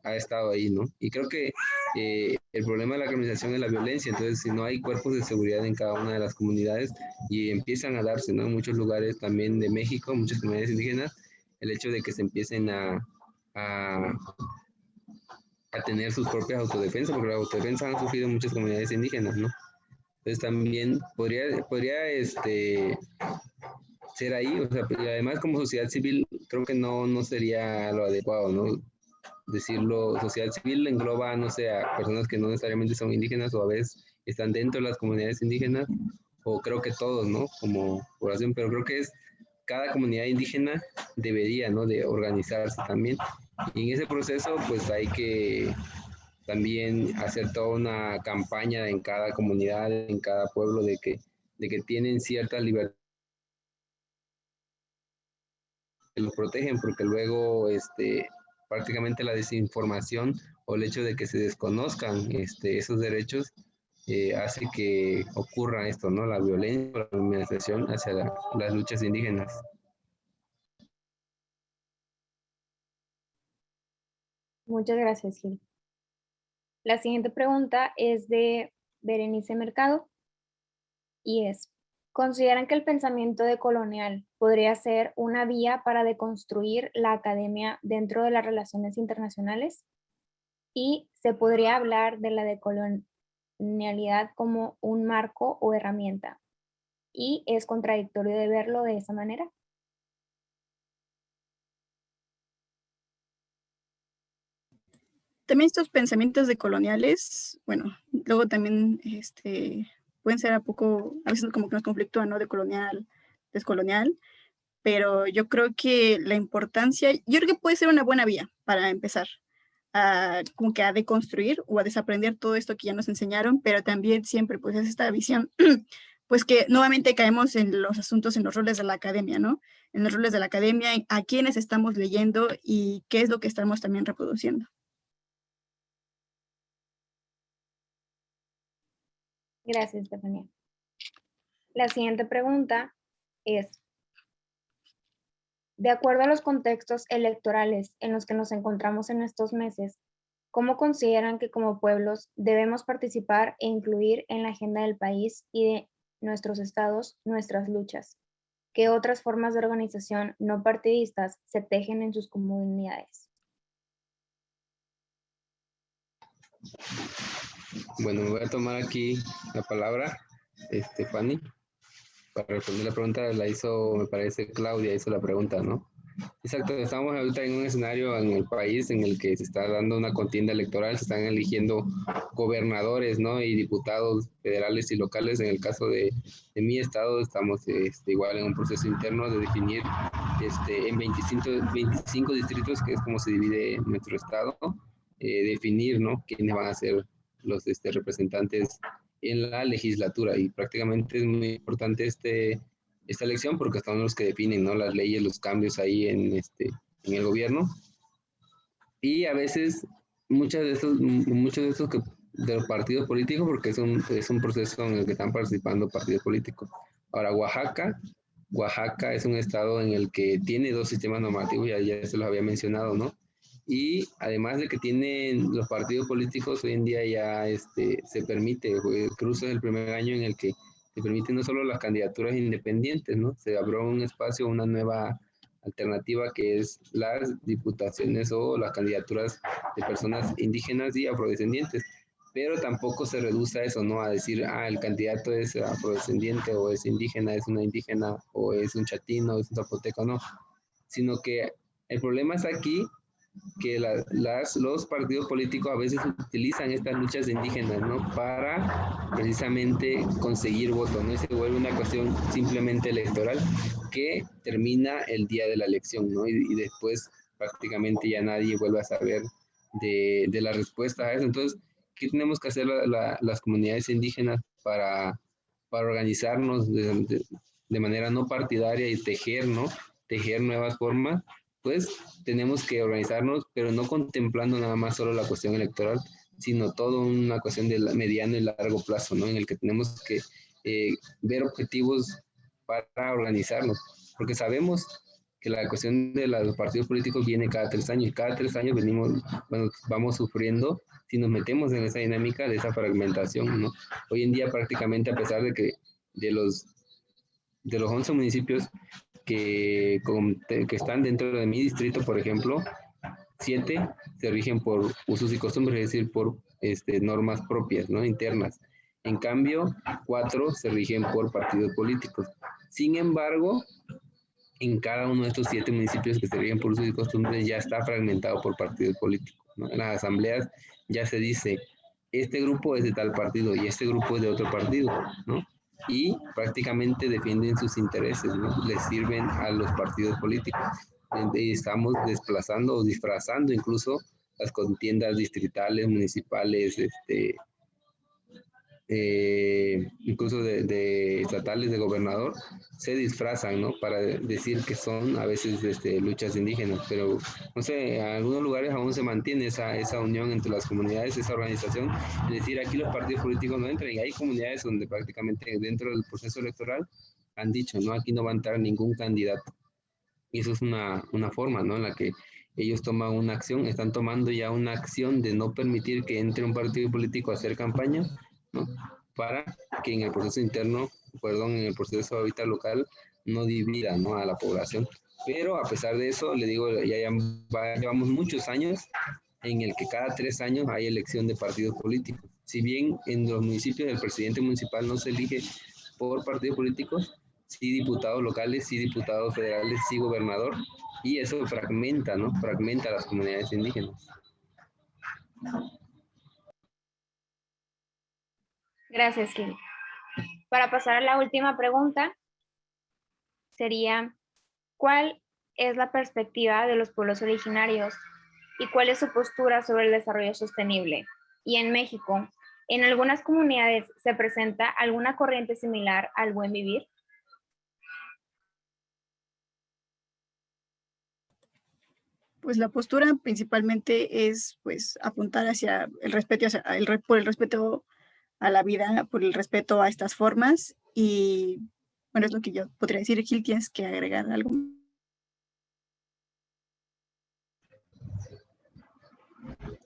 ha estado ahí, ¿no? Y creo que el problema de la criminalización es la violencia. Entonces, si no hay cuerpos de seguridad en cada una de las comunidades, y empiezan a darse, ¿no? En muchos lugares también de México, muchas comunidades indígenas, el hecho de que se empiecen a, a tener sus propias autodefensas, porque la autodefensa han sufrido muchas comunidades indígenas, ¿no? Entonces también podría ser ahí, o sea, y además como sociedad civil creo que no sería lo adecuado, ¿no? Decirlo, sociedad civil engloba, no sé, a personas que no necesariamente son indígenas, o a veces están dentro de las comunidades indígenas, o creo que todos, ¿no? Como población, pero creo que cada comunidad indígena debería, ¿no? De organizarse también. Y en ese proceso, pues hay que también hacer toda una campaña en cada comunidad, en cada pueblo, de que tienen cierta libertad, que los protegen, porque luego prácticamente la desinformación o el hecho de que se desconozcan esos derechos hace que ocurra esto, ¿no? La violencia, la criminalización hacia las luchas indígenas. Muchas gracias, Gil. La siguiente pregunta es de Berenice Mercado y es, ¿consideran que el pensamiento decolonial podría ser una vía para deconstruir la academia dentro de las relaciones internacionales? ¿Y se podría hablar de la decolonialidad como un marco o herramienta? ¿Y es contradictorio de verlo de esa manera? También estos pensamientos decoloniales, bueno, luego también pueden ser a veces como que nos conflictúan, ¿no? De colonial, descolonial, pero yo creo que yo creo que puede ser una buena vía para empezar como que a deconstruir o a desaprender todo esto que ya nos enseñaron, pero también siempre pues es esta visión, pues que nuevamente caemos en los asuntos, en los roles de la academia, ¿no? En los roles de la academia, a quiénes estamos leyendo y qué es lo que estamos también reproduciendo. Gracias, Estefanía. La siguiente pregunta es, de acuerdo a los contextos electorales en los que nos encontramos en estos meses, ¿Cómo consideran que como pueblos debemos participar e incluir en la agenda del país y de nuestros estados nuestras luchas? ¿Qué otras formas de organización no partidistas se tejen en sus comunidades? Bueno, me voy a tomar aquí la palabra, Fanny, para responder la pregunta. La hizo, me parece, Claudia, hizo la pregunta, ¿no? Exacto, estamos ahorita en un escenario en el país en el que se está dando una contienda electoral, se están eligiendo gobernadores, ¿no? Y diputados federales y locales. En el caso de mi estado, estamos igual en un proceso interno de definir en 25 distritos, que es como se divide nuestro estado, definir, ¿no? Quiénes van a ser los representantes en la legislatura. Y prácticamente es muy importante esta elección porque son los que definen, ¿no? Las leyes, los cambios ahí en el gobierno. Y a veces muchos de estos de los partidos políticos, porque es un proceso en el que están participando partidos políticos. Ahora, Oaxaca es un estado en el que tiene dos sistemas normativos, ya se los había mencionado, ¿no? Y además de que tienen los partidos políticos, hoy en día ya se permite, Cruz es el primer año en el que se permiten no solo las candidaturas independientes, ¿no? Se abrió un espacio, una nueva alternativa que es las diputaciones o las candidaturas de personas indígenas y afrodescendientes. Pero tampoco se reduce a eso, ¿no? A decir, el candidato es afrodescendiente o es indígena, es una indígena o es un chatino, o es un zapoteco, no. Sino que el problema es aquí que los partidos políticos a veces utilizan estas luchas indígenas, ¿no? Para precisamente conseguir votos, ¿no? Y se vuelve una cuestión simplemente electoral que termina el día de la elección, ¿no? Y después prácticamente ya nadie vuelve a saber de la respuesta a eso. Entonces, ¿qué tenemos que hacer las comunidades indígenas para organizarnos de manera no partidaria y tejer, ¿no? Tejer nuevas formas? Pues tenemos que organizarnos, pero no contemplando nada más solo la cuestión electoral, sino todo una cuestión de mediano y largo plazo, ¿no? En el que tenemos que ver objetivos para organizarnos, porque sabemos que la cuestión de los partidos políticos viene cada 3 años, y cada 3 años vamos sufriendo si nos metemos en esa dinámica de esa fragmentación, ¿no? Hoy en día prácticamente, a pesar de que de los 11 municipios que están dentro de mi distrito, por ejemplo, 7 se rigen por usos y costumbres, es decir, por normas propias, ¿no? Internas. En cambio, 4 se rigen por partidos políticos. Sin embargo, en cada uno de estos 7 municipios que se rigen por usos y costumbres ya está fragmentado por partidos políticos, ¿no? En las asambleas ya se dice, este grupo es de tal partido y este grupo es de otro partido, ¿no? Y prácticamente defienden sus intereses, ¿no? Les sirven a los partidos políticos. Y estamos desplazando o disfrazando incluso las contiendas distritales, municipales, incluso de estatales, de gobernador, se disfrazan, ¿no? Para decir que son a veces luchas indígenas, pero no sé, en algunos lugares aún se mantiene esa unión entre las comunidades, esa organización, es decir, aquí los partidos políticos no entran, y hay comunidades donde prácticamente dentro del proceso electoral han dicho, no, aquí no va a entrar ningún candidato, y eso es una forma, ¿no? En la que ellos toman una acción, están tomando ya una acción de no permitir que entre un partido político a hacer campaña, ¿no? Para que en el proceso interno, en el proceso ahorita local, no divida, ¿no? A la población. Pero a pesar de eso, le digo, llevamos muchos años en el que cada 3 años hay elección de partidos políticos. Si bien en los municipios el presidente municipal no se elige por partidos políticos, sí diputados locales, sí diputados federales, sí gobernador, y eso fragmenta, ¿no? Fragmenta a las comunidades indígenas. Gracias, Gil. Para pasar a la última pregunta, sería, ¿cuál es la perspectiva de los pueblos originarios y cuál es su postura sobre el desarrollo sostenible? Y en México, ¿en algunas comunidades se presenta alguna corriente similar al buen vivir? Pues la postura principalmente es pues apuntar hacia el respeto, por el respeto a la vida, por el respeto a estas formas, y bueno, es lo que yo podría decir. Gil, ¿tienes que agregar algo?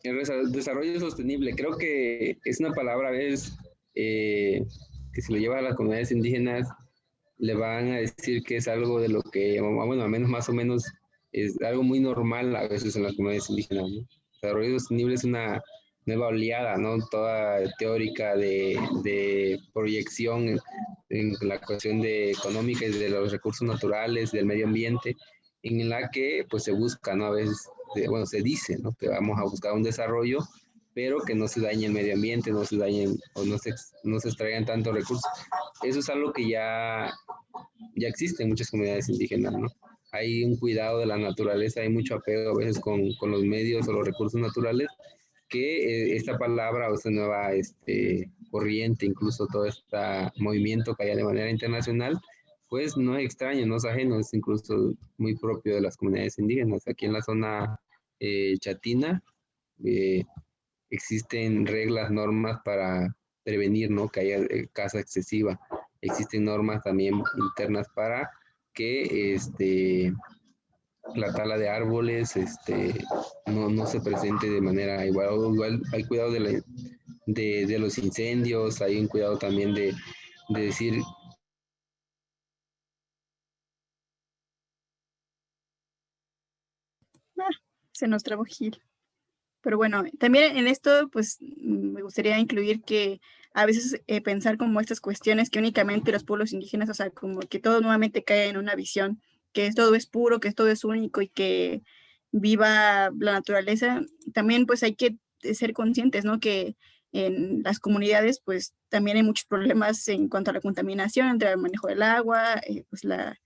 El desarrollo sostenible, creo que es una palabra a veces que si lo lleva a las comunidades indígenas, le van a decir que es algo de lo que, bueno, al menos más o menos, es algo muy normal a veces en las comunidades indígenas, ¿no? Desarrollo sostenible es una nueva oleada, ¿no? Toda teórica de proyección en la cuestión de económica y de los recursos naturales, del medio ambiente, en la que pues se busca, ¿no? A veces, bueno, se dice, ¿no? Que vamos a buscar un desarrollo, pero que no se dañe el medio ambiente, no se dañen o no se extraigan tantos recursos. Eso es algo que ya existe en muchas comunidades indígenas, ¿no? Hay un cuidado de la naturaleza, hay mucho apego a veces con los medios o los recursos naturales, que esta palabra o esta nueva corriente, incluso todo este movimiento que hay de manera internacional, pues no es extraño, no es ajeno, es incluso muy propio de las comunidades indígenas. Aquí en la zona chatina existen reglas, normas para prevenir, ¿no? Que haya caza excesiva. Existen normas también internas para que la tala de árboles no se presente de manera igual. Igual hay cuidado de los incendios, hay un cuidado también de decir. Se nos trabó Gil. Pero bueno, también en esto, pues me gustaría incluir que a veces pensar como estas cuestiones que únicamente los pueblos indígenas, o sea, como que todo nuevamente cae en una visión, que todo es puro, que todo es único y que viva la naturaleza, también pues hay que ser conscientes, ¿no? Que en las comunidades pues también hay muchos problemas en cuanto a la contaminación, entre el manejo del agua, pues la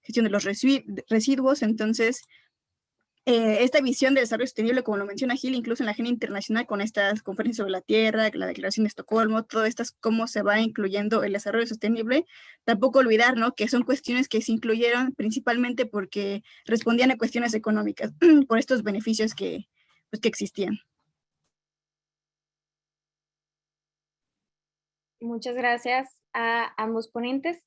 gestión de los residuos, entonces esta visión de desarrollo sostenible, como lo menciona Gil, incluso en la agenda internacional con estas conferencias sobre la Tierra, la Declaración de Estocolmo, todo estas, cómo se va incluyendo el desarrollo sostenible, tampoco olvidar, ¿no? Que son cuestiones que se incluyeron principalmente porque respondían a cuestiones económicas, por estos beneficios pues, que existían. Muchas gracias a ambos ponentes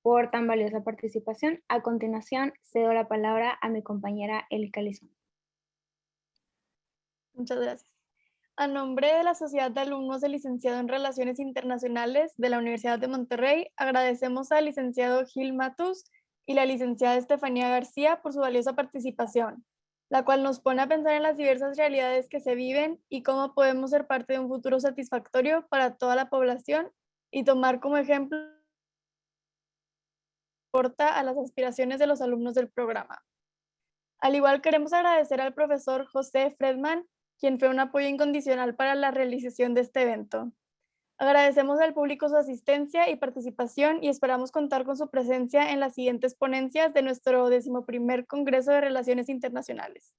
por tan valiosa participación. A continuación, cedo la palabra a mi compañera Elika Lizón. Muchas gracias. A nombre de la Sociedad de Alumnos del Licenciado en Relaciones Internacionales de la Universidad de Monterrey, agradecemos al licenciado Gil Matus y la licenciada Estefanía García por su valiosa participación, la cual nos pone a pensar en las diversas realidades que se viven y cómo podemos ser parte de un futuro satisfactorio para toda la población y tomar como ejemplo a las aspiraciones de los alumnos del programa. Al igual queremos agradecer al profesor José Fredman, quien fue un apoyo incondicional para la realización de este evento. Agradecemos al público su asistencia y participación y esperamos contar con su presencia en las siguientes ponencias de nuestro 11º Congreso de Relaciones Internacionales.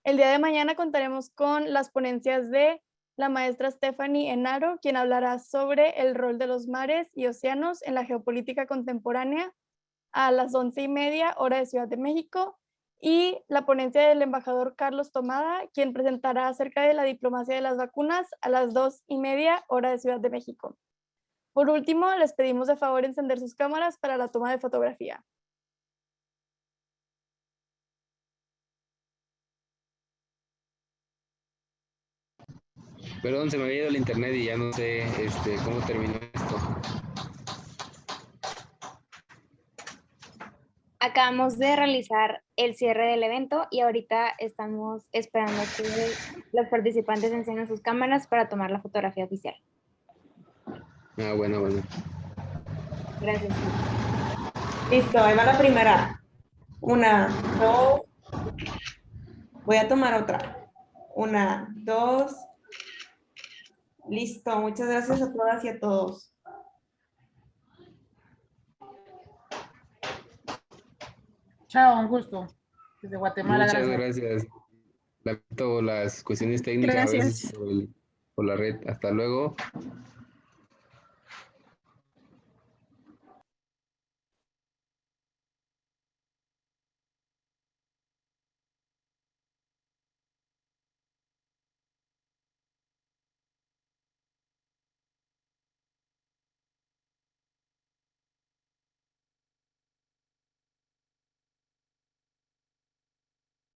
El día de mañana contaremos con las ponencias de la maestra Stephanie Enaro, quien hablará sobre el rol de los mares y océanos en la geopolítica contemporánea a las 11:30 hora de Ciudad de México, y la ponencia del embajador Carlos Tomada, quien presentará acerca de la diplomacia de las vacunas a las 2:30 hora de Ciudad de México. Por último, les pedimos de favor encender sus cámaras para la toma de fotografía. Perdón, se me había ido el internet y ya no sé cómo terminó esto. Acabamos de realizar el cierre del evento y ahorita estamos esperando que los participantes enciendan sus cámaras para tomar la fotografía oficial. Ah, bueno. Gracias. Listo, ahí va la primera. 1, 2. Voy a tomar otra. 1, 2. Listo, muchas gracias a todas y a todos. Chao, un gusto. Desde Guatemala. Muchas gracias. Lamento las cuestiones técnicas a veces por la red. Hasta luego.